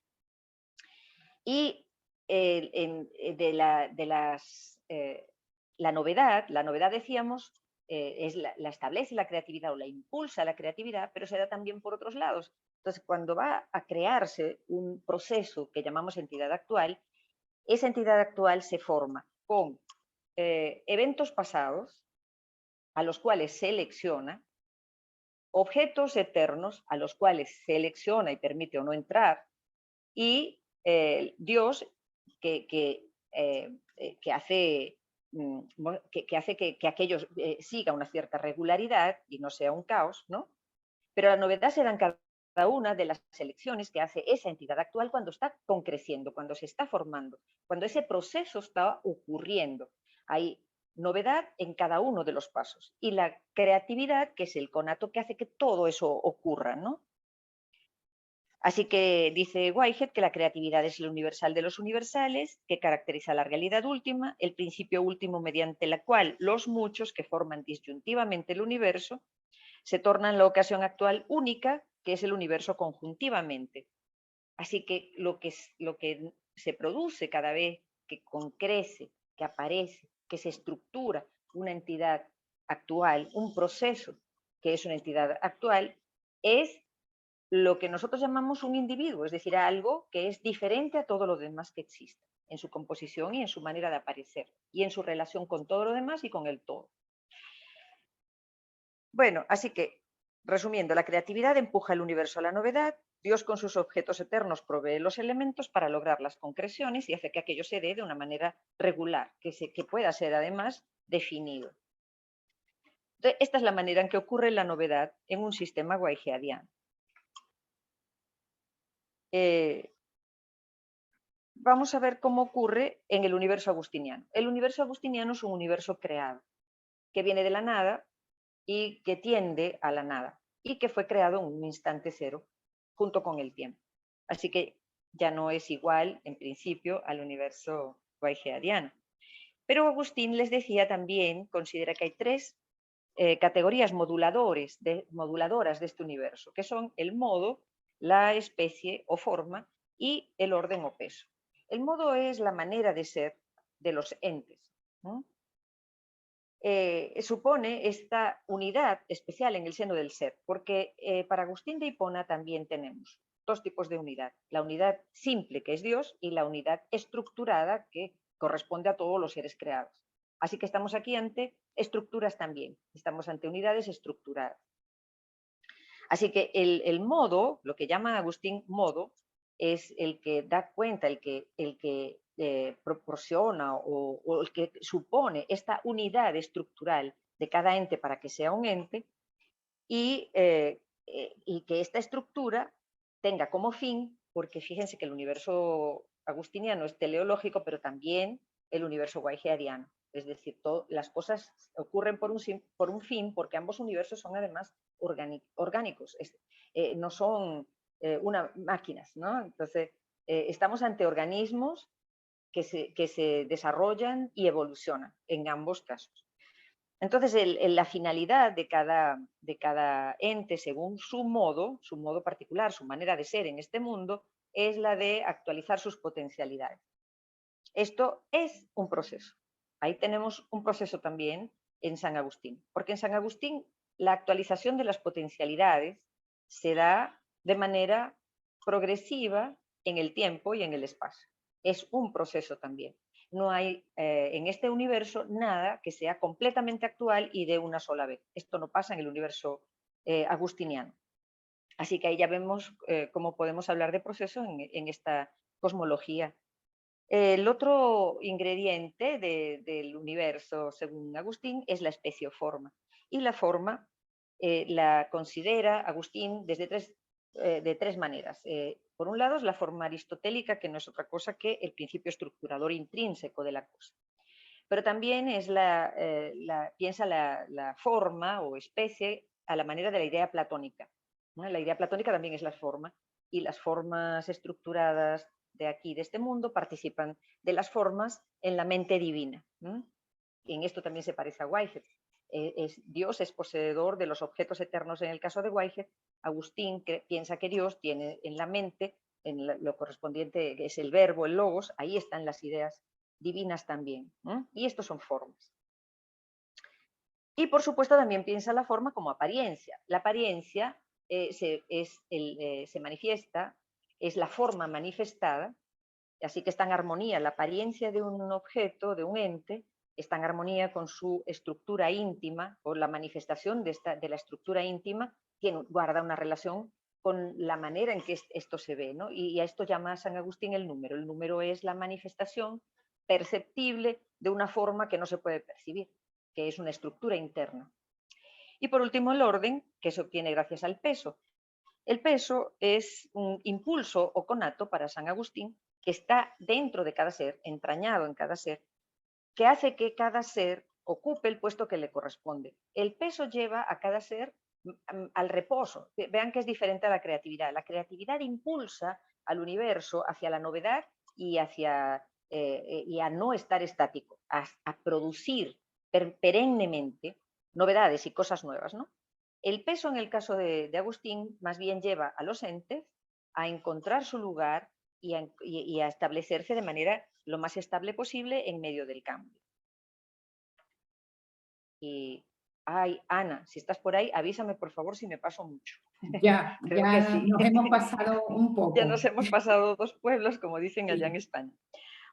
Y de las La novedad decíamos, la establece la creatividad o la impulsa la creatividad, pero se da también por otros lados. Entonces, cuando va a crearse un proceso que llamamos entidad actual, esa entidad actual se forma con eventos pasados a los cuales selecciona, objetos eternos a los cuales selecciona y permite o no entrar, y Dios que hace que aquello siga una cierta regularidad y no sea un caos, ¿no? Pero la novedad se da en cada una de las selecciones que hace esa entidad actual cuando está concreciendo, cuando se está formando, cuando ese proceso está ocurriendo. Hay novedad en cada uno de los pasos. Y la creatividad, que es el conato que hace que todo eso ocurra, ¿no? Así que dice Whitehead que la creatividad es el universal de los universales, que caracteriza la realidad última, el principio último mediante la cual los muchos que forman disyuntivamente el universo se tornan la ocasión actual única, que es el universo conjuntivamente. Así que lo que se produce cada vez que concrece, que aparece, que se estructura una entidad actual, un proceso que es una entidad actual, es lo que nosotros llamamos un individuo, es decir, algo que es diferente a todo lo demás que existe, en su composición y en su manera de aparecer, y en su relación con todo lo demás y con el todo. Bueno, así que, resumiendo, la creatividad empuja el universo a la novedad, Dios con sus objetos eternos provee los elementos para lograr las concreciones y hace que aquello se dé de una manera regular, que pueda ser además definido. Entonces, esta es la manera en que ocurre la novedad en un sistema whiteheadiano. Vamos a ver cómo ocurre en el universo agustiniano. El universo agustiniano es un universo creado, que viene de la nada y que tiende a la nada, y que fue creado en un instante cero, junto con el tiempo. Así que ya no es igual, en principio, al universo whiteheadiano. Pero Agustín les decía también, considera que hay tres categorías moduladoras de este universo, que son el modo, la especie o forma y el orden o peso. El modo es la manera de ser de los entes, ¿no? Supone esta unidad especial en el seno del ser, porque para Agustín de Hipona también tenemos dos tipos de unidad, la unidad simple, que es Dios, y la unidad estructurada, que corresponde a todos los seres creados. Así que estamos aquí ante estructuras también, estamos ante unidades estructuradas. Así que el modo, lo que llama Agustín modo, es el que da cuenta, el que proporciona o el que supone esta unidad estructural de cada ente para que sea un ente y que esta estructura tenga como fin, porque fíjense que el universo agustiniano es teleológico, pero también el universo whiteheadiano. Es decir, las cosas ocurren por un fin, porque ambos universos son además orgánicos, no son máquinas, ¿no? Entonces, estamos ante organismos que se desarrollan y evolucionan en ambos casos. Entonces, la finalidad de cada ente, según su modo particular, su manera de ser en este mundo, es la de actualizar sus potencialidades. Esto es un proceso. Ahí tenemos un proceso también en San Agustín, porque en San Agustín la actualización de las potencialidades se da de manera progresiva en el tiempo y en el espacio. Es un proceso también. No hay en este universo nada que sea completamente actual y de una sola vez. Esto no pasa en el universo agustiniano. Así que ahí ya vemos cómo podemos hablar de proceso en esta cosmología. El otro ingrediente del universo, según Agustín, es la especie o forma. Y la forma la considera Agustín de tres maneras. Por un lado es la forma aristotélica, que no es otra cosa que el principio estructurador intrínseco de la cosa. Pero también piensa la forma o especie a la manera de la idea platónica, ¿no? La idea platónica también es la forma, y las formas estructuradas de aquí, de este mundo, participan de las formas en la mente divina, ¿no? Y en esto también se parece a Whitehead. Dios es poseedor de los objetos eternos en el caso de Whitehead. Agustín piensa que Dios tiene en la mente, lo correspondiente que es el verbo, el logos, ahí están las ideas divinas también, ¿no? Y estos son formas. Y por supuesto también piensa la forma como apariencia. La apariencia se manifiesta, es la forma manifestada, así que está en armonía. La apariencia de un objeto, de un ente, está en armonía con su estructura íntima, o la manifestación de la estructura íntima guarda una relación con la manera en que esto se ve, ¿no? Y a esto llama San Agustín el número. El número es la manifestación perceptible de una forma que no se puede percibir, que es una estructura interna. Y por último, el orden, que se obtiene gracias al peso. El peso es un impulso o conato para San Agustín que está dentro de cada ser, entrañado en cada ser, que hace que cada ser ocupe el puesto que le corresponde. El peso lleva a cada ser al reposo. Vean que es diferente a la creatividad. La creatividad impulsa al universo hacia la novedad y a no estar estático, a producir perennemente novedades y cosas nuevas, ¿no? El peso en el caso de Agustín más bien lleva a los entes a encontrar su lugar y a establecerse de manera lo más estable posible en medio del cambio. Y, ay, Ana, si estás por ahí, avísame por favor si me paso mucho. Ya, Creo que ya sí. nos hemos pasado un poco. Ya nos hemos pasado 2 pueblos, como dicen allá en España.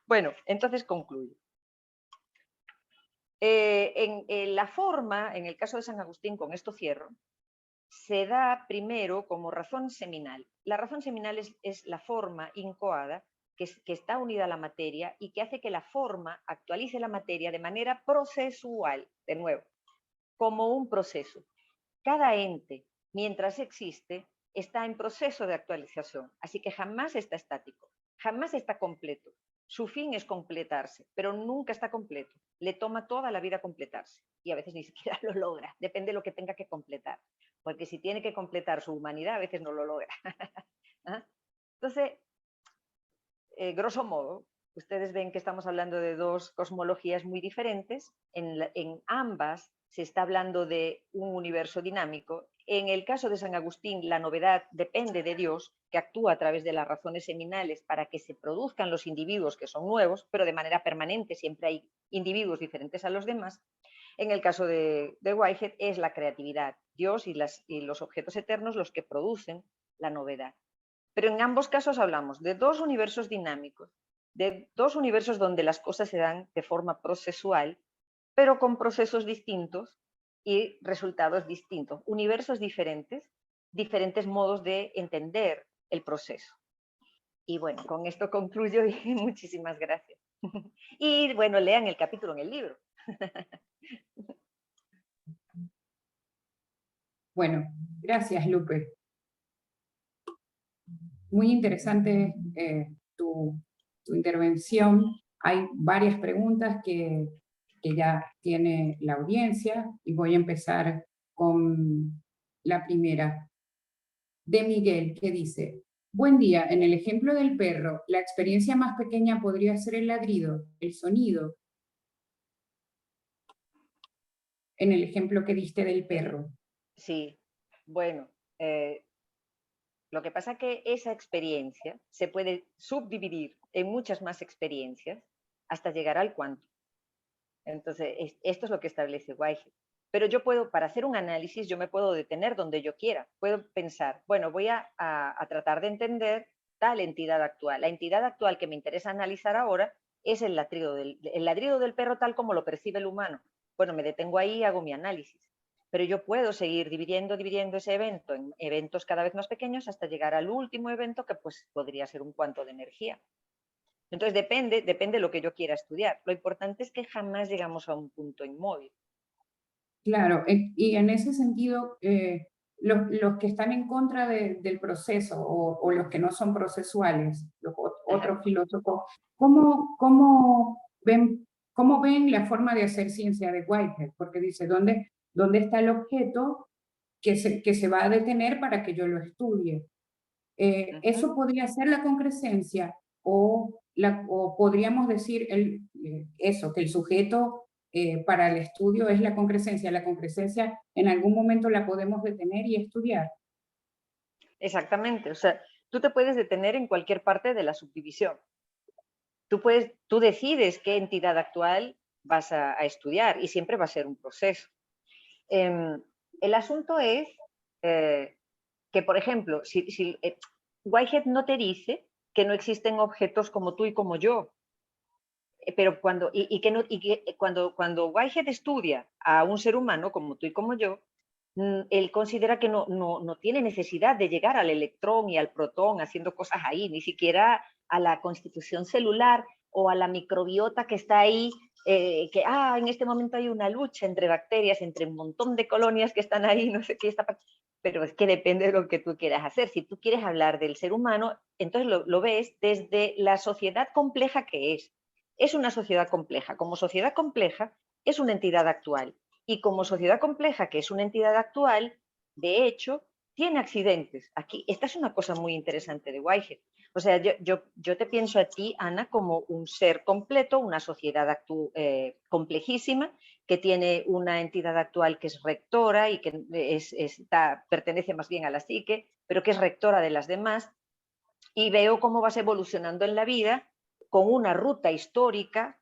Bueno, entonces concluyo. En la forma, en el caso de San Agustín, con esto cierro, se da primero como razón seminal. La razón seminal es la forma incoada que está unida a la materia y que hace que la forma actualice la materia de manera procesual, de nuevo, como un proceso. Cada ente, mientras existe, está en proceso de actualización, así que jamás está estático, jamás está completo. Su fin es completarse, pero nunca está completo. Le toma toda la vida completarse y a veces ni siquiera lo logra, depende de lo que tenga que completar, porque si tiene que completar su humanidad, a veces no lo logra. Entonces, grosso modo, ustedes ven que estamos hablando de 2 cosmologías muy diferentes. En ambas se está hablando de un universo dinámico. En el caso de San Agustín, la novedad depende de Dios, que actúa a través de las razones seminales para que se produzcan los individuos que son nuevos, pero de manera permanente, siempre hay individuos diferentes a los demás. En el caso de Whitehead es la creatividad, Dios y los objetos eternos los que producen la novedad. Pero en ambos casos hablamos de 2 universos dinámicos, de 2 universos donde las cosas se dan de forma procesual, pero con procesos distintos y resultados distintos, universos diferentes, diferentes modos de entender el proceso. Y bueno, con esto concluyo y muchísimas gracias. Y bueno, lean el capítulo en el libro. Bueno, gracias, Lupe. Muy interesante tu intervención. Hay varias preguntas que ya tiene la audiencia y voy a empezar con la primera de Miguel, que dice: buen día, en el ejemplo del perro, la experiencia más pequeña podría ser el ladrido, el sonido. En el ejemplo que diste del perro. Sí, bueno, lo que pasa es que esa experiencia se puede subdividir en muchas más experiencias hasta llegar al cuánto. Entonces, esto es lo que establece Whitehead. Pero yo puedo, para hacer un análisis, yo me puedo detener donde yo quiera. Puedo pensar, bueno, voy a tratar de entender tal entidad actual. La entidad actual que me interesa analizar ahora es el ladrido del perro tal como lo percibe el humano. Bueno, me detengo ahí y hago mi análisis. Pero yo puedo seguir dividiendo ese evento en eventos cada vez más pequeños hasta llegar al último evento que pues podría ser un cuanto de energía. Entonces depende de lo que yo quiera estudiar. Lo importante es que jamás llegamos a un punto inmóvil. Claro, y en ese sentido, los que están en contra del proceso o los que no son procesuales, los otros filósofos, ¿cómo ven la forma de hacer ciencia de Whitehead? Porque dice, ¿dónde está el objeto que se va a detener para que yo lo estudie? ¿Eso podría ser la concrescencia o podríamos decir eso, que el sujeto para el estudio es la concrescencia? La concrescencia en algún momento la podemos detener y estudiar. Exactamente, o sea, tú te puedes detener en cualquier parte de la subdivisión. Tú decides qué entidad actual vas a estudiar y siempre va a ser un proceso. el asunto es que, por ejemplo, Whitehead no te dice que no existen objetos como tú y como yo, pero cuando Whitehead estudia a un ser humano como tú y como yo, él considera que no tiene necesidad de llegar al electrón y al protón haciendo cosas ahí, ni siquiera a la constitución celular o a la microbiota que está ahí, que en este momento hay una lucha entre bacterias, entre un montón de colonias que están ahí, no sé qué está pasando. Pero es que depende de lo que tú quieras hacer. Si tú quieres hablar del ser humano, entonces lo ves desde la sociedad compleja que es. Es una sociedad compleja. Como sociedad compleja, es una entidad actual. Y como sociedad compleja, que es una entidad actual, de hecho, tiene accidentes. Aquí, esta es una cosa muy interesante de Whitehead. O sea, yo te pienso a ti, Ana, como un ser completo, una sociedad complejísima, que tiene una entidad actual que es rectora y que pertenece más bien a la psique, pero que es rectora de las demás, y veo cómo vas evolucionando en la vida con una ruta histórica,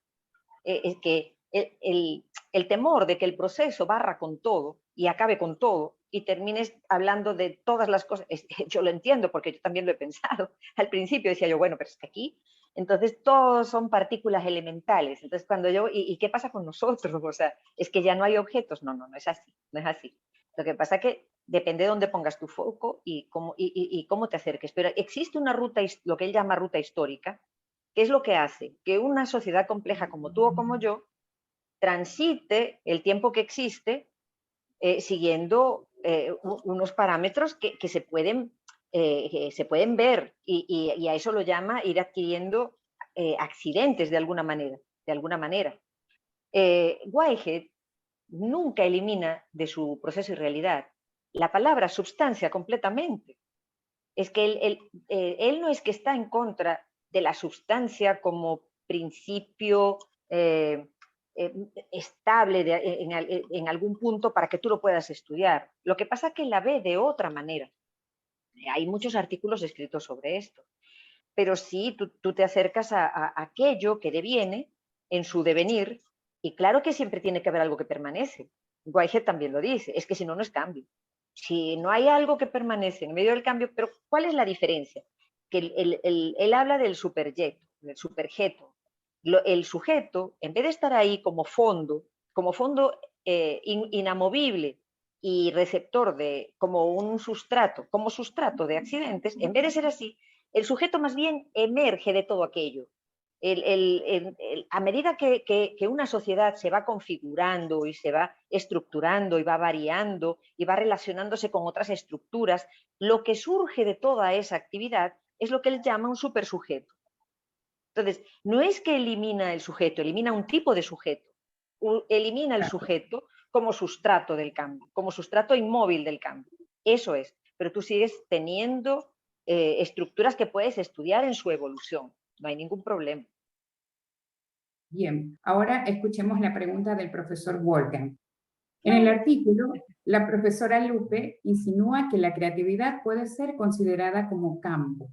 que el temor de que el proceso barra con todo y acabe con todo y termines hablando de todas las cosas, yo lo entiendo porque yo también lo he pensado. Al principio decía yo, bueno, pero es que aquí, entonces todos son partículas elementales. Entonces cuando ¿y qué pasa con nosotros? O sea, es que ya no hay objetos. No es así, no es así. Lo que pasa es que depende de dónde pongas tu foco y cómo te acerques. Pero existe una ruta, lo que él llama ruta histórica, que es lo que hace que una sociedad compleja como tú o como yo transite el tiempo que existe siguiendo unos parámetros que se pueden ver y a eso lo llama ir adquiriendo accidentes de alguna manera. Whitehead nunca elimina de su proceso y realidad la palabra sustancia completamente. Es que él no es que está en contra de la sustancia como principio estable en algún punto para que tú lo puedas estudiar. Lo que pasa es que la ve de otra manera. Hay muchos artículos escritos sobre esto. Pero sí, tú te acercas a aquello que deviene en su devenir, y claro que siempre tiene que haber algo que permanece. Whitehead también lo dice, es que si no, no es cambio. Si no hay algo que permanece en medio del cambio, pero ¿cuál es la diferencia? Que él habla del superjeto, del superjeto. El sujeto, en vez de estar ahí como fondo inamovible y receptor como sustrato de accidentes, en vez de ser así, el sujeto más bien emerge de todo aquello. A medida que una sociedad se va configurando y se va estructurando y va variando y va relacionándose con otras estructuras, lo que surge de toda esa actividad es lo que él llama un supersujeto. Entonces, no es que elimina el sujeto, elimina un tipo de sujeto. Elimina el sujeto como sustrato del cambio, como sustrato inmóvil del cambio. Eso es. Pero tú sigues teniendo estructuras que puedes estudiar en su evolución. No hay ningún problema. Bien, ahora escuchemos la pregunta del profesor Wolfgang. En el artículo, la profesora Lupe insinúa que la creatividad puede ser considerada como campo.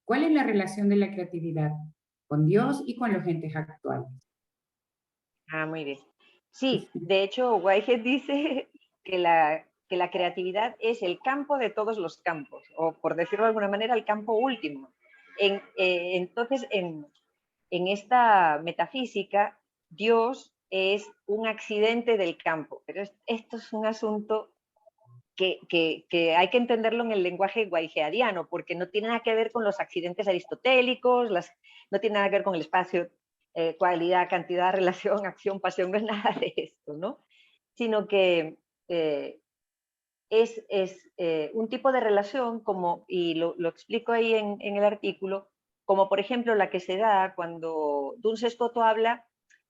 ¿Cuál es la relación de la creatividad con Dios y con los entes actuales? Muy bien. Sí, de hecho, Whitehead dice que la creatividad es el campo de todos los campos, o por decirlo de alguna manera, el campo último. Entonces, en esta metafísica, Dios es un accidente del campo, pero esto es un asunto que hay que entenderlo en el lenguaje whiteheadiano, porque no tiene nada que ver con los accidentes aristotélicos, no tiene nada que ver con el espacio, cualidad, cantidad, relación, acción, pasión, no es nada de esto, ¿no? Sino que es un tipo de relación, y lo explico ahí en el artículo, como por ejemplo la que se da cuando Duns Scotus habla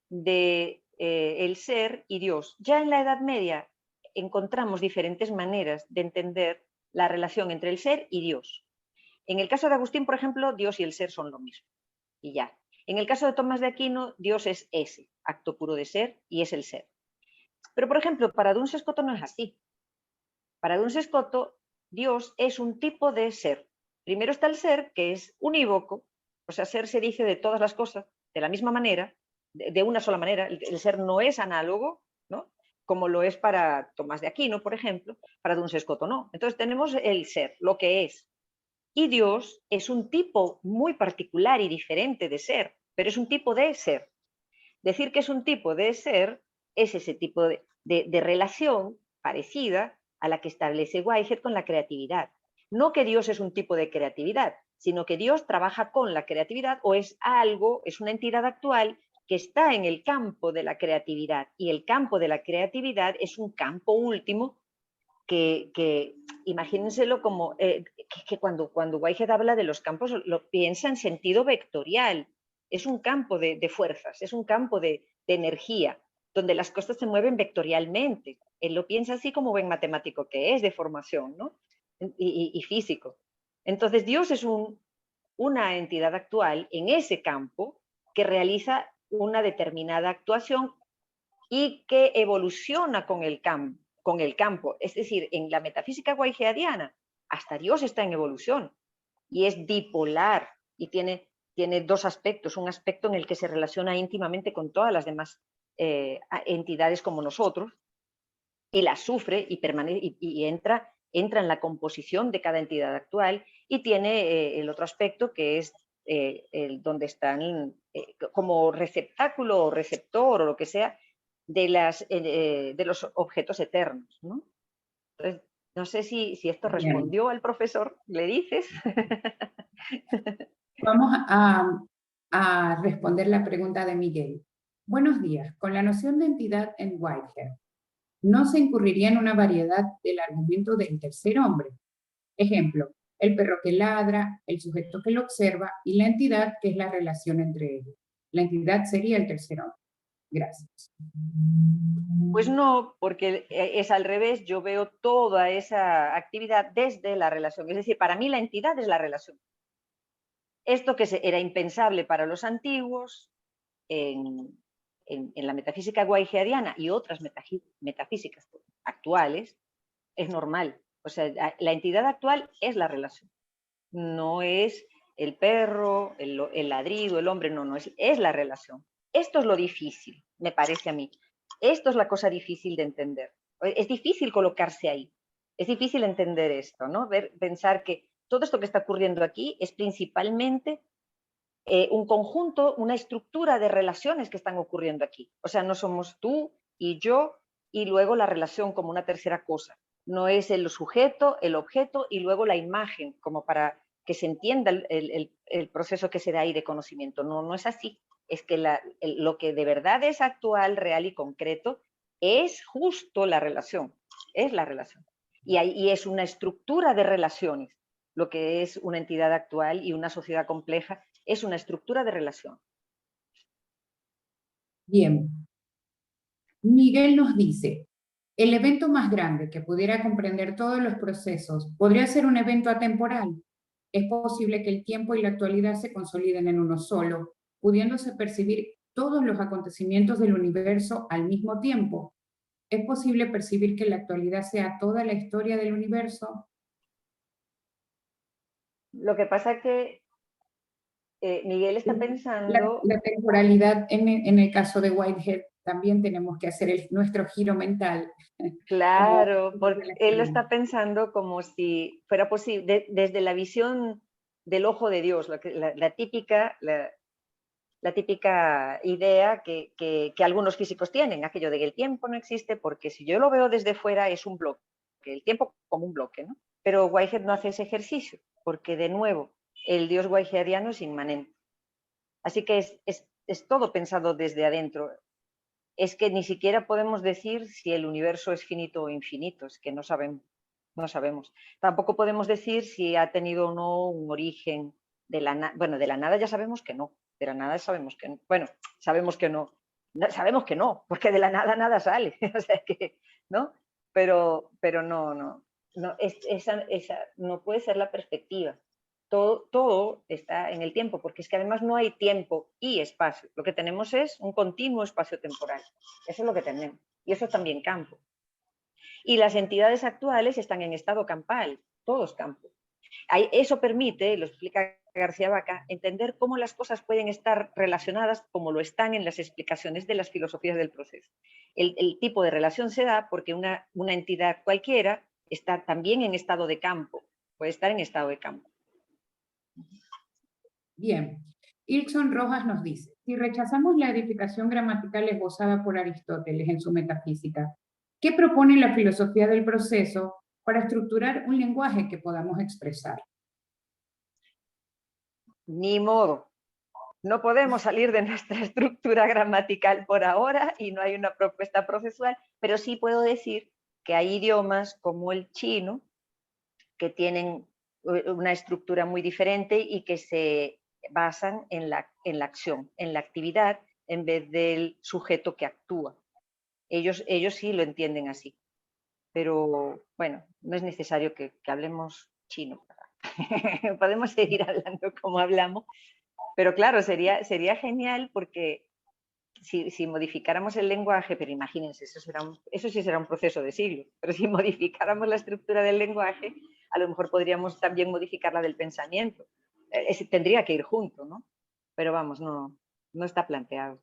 de el ser y Dios. Ya en la Edad Media encontramos diferentes maneras de entender la relación entre el ser y Dios. En el caso de Agustín, por ejemplo, Dios y el ser son lo mismo, y ya. En el caso de Tomás de Aquino, Dios es ese, acto puro de ser, y es el ser. Pero, por ejemplo, para Duns Scotus no es así. Para Duns Scotus, Dios es un tipo de ser. Primero está el ser, que es unívoco, o sea, ser se dice de todas las cosas de la misma manera, de una sola manera. El ser no es análogo, ¿no? como lo es para Tomás de Aquino, por ejemplo, para Duns Scoto no. Entonces tenemos el ser, lo que es. Y Dios es un tipo muy particular y diferente de ser, pero es un tipo de ser. Decir que es un tipo de ser es ese tipo de relación parecida a la que establece Whitehead con la creatividad. No que Dios es un tipo de creatividad, sino que Dios trabaja con la creatividad o es algo, es una entidad actual que está en el campo de la creatividad. Y el campo de la creatividad es un campo último que imagínenselo como que cuando Whitehead habla de los campos lo piensa en sentido vectorial. Es un campo de fuerzas, es un campo de energía, donde las cosas se mueven vectorialmente. Él lo piensa así como buen matemático que es de formación, ¿no? Y físico. Entonces Dios es una entidad actual en ese campo que realiza una determinada actuación y que evoluciona con el campo. Es decir, en la metafísica whiteheadiana, hasta Dios está en evolución y es bipolar y tiene dos aspectos. Un aspecto en el que se relaciona íntimamente con todas las demás entidades como nosotros y las sufre y, y entra en la composición de cada entidad actual, y tiene el otro aspecto que es donde están como receptáculo o receptor o lo que sea de los objetos eternos, ¿no? Entonces, no sé si esto respondió al profesor, ¿le dices? Vamos a responder la pregunta de Miguel. Buenos días. Con la noción de entidad en Whitehead, ¿no se incurriría en una variedad del argumento del tercer hombre? Ejemplo, el perro que ladra, el sujeto que lo observa y la entidad, que es la relación entre ellos. La entidad sería el tercer hombre. Gracias. Pues no, porque es al revés. Yo veo toda esa actividad desde la relación. Es decir, para mí la entidad es la relación. Esto que era impensable para los antiguos en la metafísica whiteheadiana y otras metafísicas actuales, es normal. O sea, la entidad actual es la relación. No es el perro, el ladrido, el hombre, no, es la relación. Esto es lo difícil, me parece a mí. Esto es la cosa difícil de entender. Es difícil colocarse ahí. Es difícil entender esto, ¿no? Pensar que todo esto que está ocurriendo aquí es principalmente un conjunto, una estructura de relaciones que están ocurriendo aquí. O sea, no somos tú y yo y luego la relación como una tercera cosa. No es el sujeto, el objeto y luego la imagen, como para que se entienda el proceso que se da ahí de conocimiento. No, no es así. Es que lo que de verdad es actual, real y concreto es justo la relación. Es la relación. Y es una estructura de relaciones. Lo que es una entidad actual y una sociedad compleja es una estructura de relación. Bien. Miguel nos dice, el evento más grande que pudiera comprender todos los procesos podría ser un evento atemporal. Es posible que el tiempo y la actualidad se consoliden en uno solo, pudiéndose percibir todos los acontecimientos del universo al mismo tiempo. ¿Es posible percibir que la actualidad sea toda la historia del universo? Lo que pasa es que Miguel está pensando... La temporalidad en el caso de Whitehead también tenemos que hacer nuestro giro mental. Claro, porque él lo está pensando como si fuera posible, desde la visión del ojo de Dios, la típica idea que algunos físicos tienen, aquello de que el tiempo no existe, porque si yo lo veo desde fuera es un bloque, el tiempo como un bloque, ¿no? Pero Whitehead no hace ese ejercicio, porque de nuevo, el Dios whiteheadiano es inmanente. Así que es todo pensado desde adentro. Es que ni siquiera podemos decir si el universo es finito o infinito, es que no sabemos. No sabemos. Tampoco podemos decir si ha tenido o no un origen de la nada. Bueno, de la nada ya sabemos que no. De la nada sabemos que no. Bueno, sabemos que no. Sabemos que no, porque de la nada nada sale. O sea que, ¿no? Pero no. Esa no puede ser la perspectiva. Todo está en el tiempo, porque es que además no hay tiempo y espacio. Lo que tenemos es un continuo espacio temporal. Eso es lo que tenemos. Y eso es también campo. Y las entidades actuales están en estado campal, todos campos. Eso permite, lo explica García Vaca, entender cómo las cosas pueden estar relacionadas como lo están en las explicaciones de las filosofías del proceso. El tipo de relación se da porque una entidad cualquiera está también en estado de campo, puede estar en estado de campo. Bien. Ilson Rojas nos dice, si rechazamos la edificación gramatical esbozada por Aristóteles en su Metafísica, ¿qué propone la filosofía del proceso para estructurar un lenguaje que podamos expresar? Ni modo. No podemos salir de nuestra estructura gramatical por ahora y no hay una propuesta procesual, pero sí puedo decir que hay idiomas como el chino que tienen una estructura muy diferente y que se basan en la acción, en la actividad, en vez del sujeto que actúa. Ellos sí lo entienden así. Pero bueno, no es necesario que hablemos chino. Podemos seguir hablando como hablamos, pero claro, sería genial porque si modificáramos el lenguaje, pero imagínense, eso sí será un proceso de siglos, pero si modificáramos la estructura del lenguaje, a lo mejor podríamos también modificar la del pensamiento. Tendría que ir junto, ¿no? Pero vamos, no está planteado.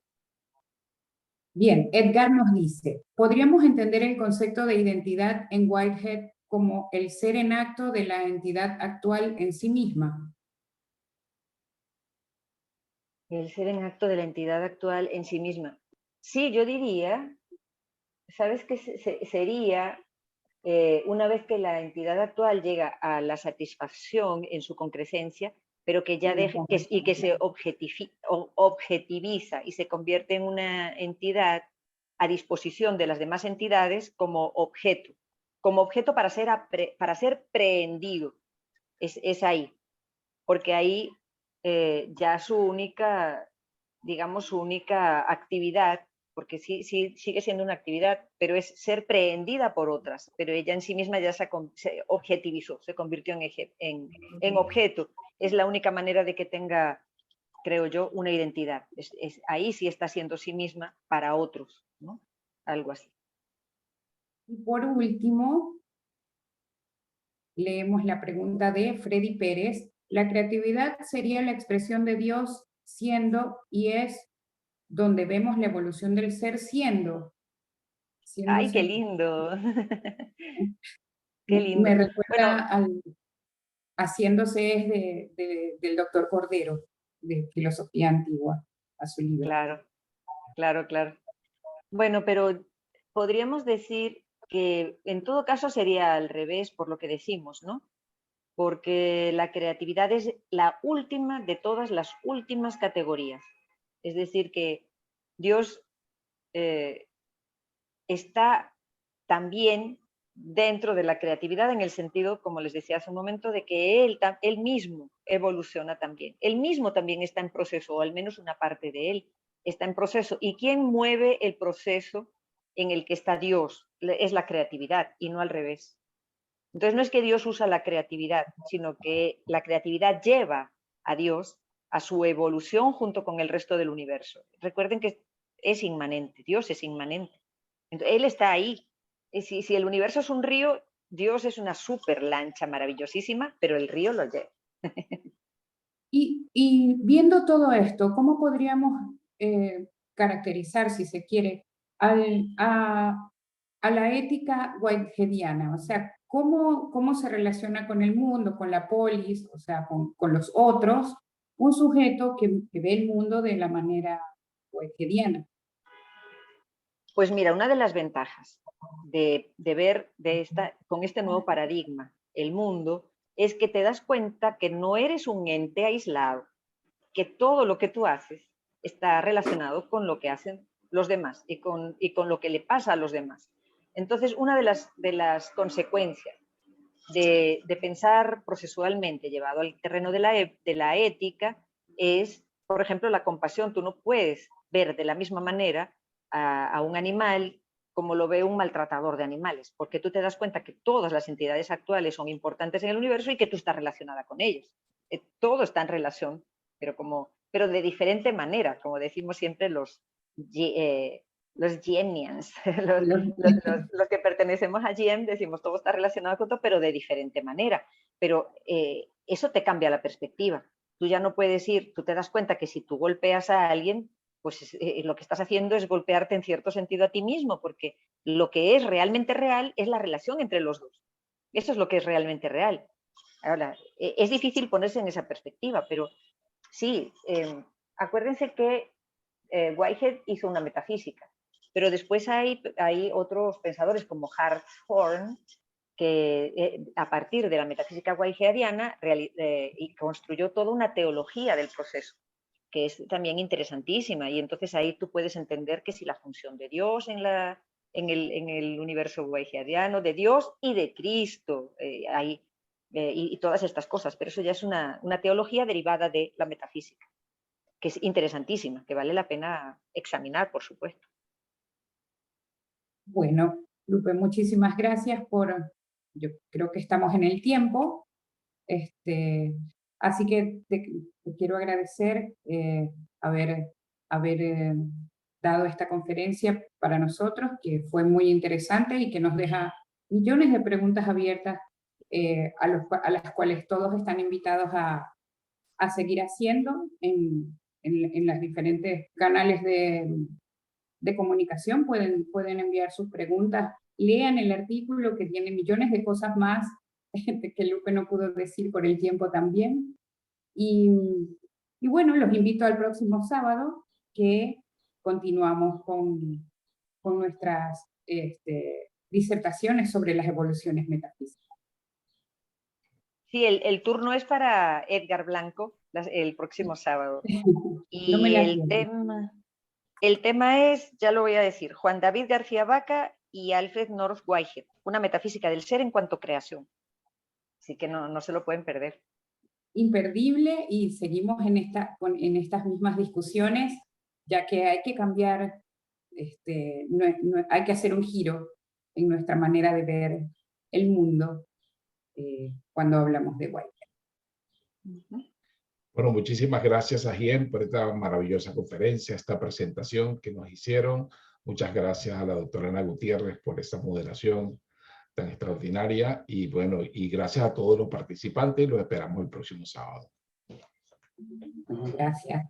Bien, Edgar nos dice, ¿podríamos entender el concepto de identidad en Whitehead como el ser en acto de la entidad actual en sí misma? El ser en acto de la entidad actual en sí misma. Sí, yo diría, ¿sabes qué sería? Una vez que la entidad actual llega a la satisfacción en su concrescencia, pero que ya que se objetiviza y se convierte en una entidad a disposición de las demás entidades como objeto para ser prehendido. Es ahí, porque ahí ya su única, digamos, su única actividad, porque sí sigue siendo una actividad, pero es ser prehendida por otras, pero ella en sí misma ya se objetivizó, se convirtió en objeto. Es la única manera de que tenga, creo yo, una identidad. Ahí sí está siendo sí misma para otros, ¿no? Algo así. Y por último, leemos la pregunta de Freddy Pérez. ¿La creatividad sería la expresión de Dios siendo y es donde vemos la evolución del ser siendo? ¡Ay, qué lindo! ¡Qué lindo! Me recuerda Bueno, haciéndose es del doctor Cordero, de Filosofía Antigua, a su libro. Claro. Bueno, pero podríamos decir que en todo caso sería al revés por lo que decimos, ¿no? Porque la creatividad es la última de todas las últimas categorías. Es decir, que Dios está también dentro de la creatividad en el sentido, como les decía hace un momento, de que él mismo evoluciona también. Él mismo también está en proceso, o al menos una parte de él está en proceso. ¿Y quién mueve el proceso en el que está Dios? Es la creatividad y no al revés. Entonces no es que Dios usa la creatividad, sino que la creatividad lleva a Dios a su evolución junto con el resto del universo. Recuerden que es inmanente, Dios es inmanente. Entonces, Él está ahí. Y si el universo es un río, Dios es una super lancha maravillosísima, pero el río lo lleva. Y viendo todo esto, ¿cómo podríamos caracterizar, si se quiere, a la ética whiteheadiana? O sea, ¿cómo se relaciona con el mundo, con la polis, o sea, con los otros, un sujeto que ve el mundo de la manera whiteheadiana? Pues mira, una de las ventajas de ver con este nuevo paradigma el mundo es que te das cuenta que no eres un ente aislado, que todo lo que tú haces está relacionado con lo que hacen los demás y con lo que le pasa a los demás. Entonces, una de las consecuencias de pensar procesualmente llevado al terreno de la ética es, por ejemplo, la compasión. Tú no puedes ver de la misma manera a un animal como lo ve un maltratador de animales, porque tú te das cuenta que todas las entidades actuales son importantes en el universo y que tú estás relacionada con ellos. Todo está en relación, pero de diferente manera, como decimos siempre los Gienians, los que pertenecemos a Giem, decimos todo está relacionado con todo, pero de diferente manera. Pero eso te cambia la perspectiva. tú ya no puedes ir, tú te das cuenta que si tú golpeas a alguien, pues lo que estás haciendo es golpearte en cierto sentido a ti mismo, porque lo que es realmente real es la relación entre los dos. Eso es lo que es realmente real. Ahora, es difícil ponerse en esa perspectiva, pero sí, acuérdense que Whitehead hizo una metafísica, pero después hay otros pensadores como Hartshorne, que a partir de la metafísica whiteheadiana construyó toda una teología del proceso, que es también interesantísima, y entonces ahí tú puedes entender que si la función de Dios en el universo whiteheadiano, de Dios y de Cristo, y todas estas cosas, pero eso ya es una teología derivada de la metafísica, que es interesantísima, que vale la pena examinar, por supuesto. Bueno, Lupe, muchísimas gracias yo creo que estamos en el tiempo, así que te quiero agradecer haber dado esta conferencia para nosotros, que fue muy interesante y que nos deja millones de preguntas abiertas a las cuales todos están invitados a seguir haciendo en los diferentes canales de comunicación. Pueden enviar sus preguntas, lean el artículo que tiene millones de cosas más que Lupe no pudo decir por el tiempo también. Y bueno, los invito al próximo sábado, que continuamos con nuestras disertaciones sobre las evoluciones metafísicas. Sí, el turno es para Edgar Blanco el próximo sábado. Y no me la el tema es, ya lo voy a decir, Juan David García Vaca y Alfred North Whitehead, una metafísica del ser en cuanto creación. Así que no se lo pueden perder. Imperdible, y seguimos en estas mismas discusiones, ya que hay que cambiar, hay que hacer un giro en nuestra manera de ver el mundo cuando hablamos de Whitehead. Bueno, muchísimas gracias a Hien por esta maravillosa conferencia, esta presentación que nos hicieron. Muchas gracias a la doctora Ana Gutiérrez por esta moderación tan extraordinaria. Y bueno, y gracias a todos los participantes. Los esperamos el próximo sábado. Gracias.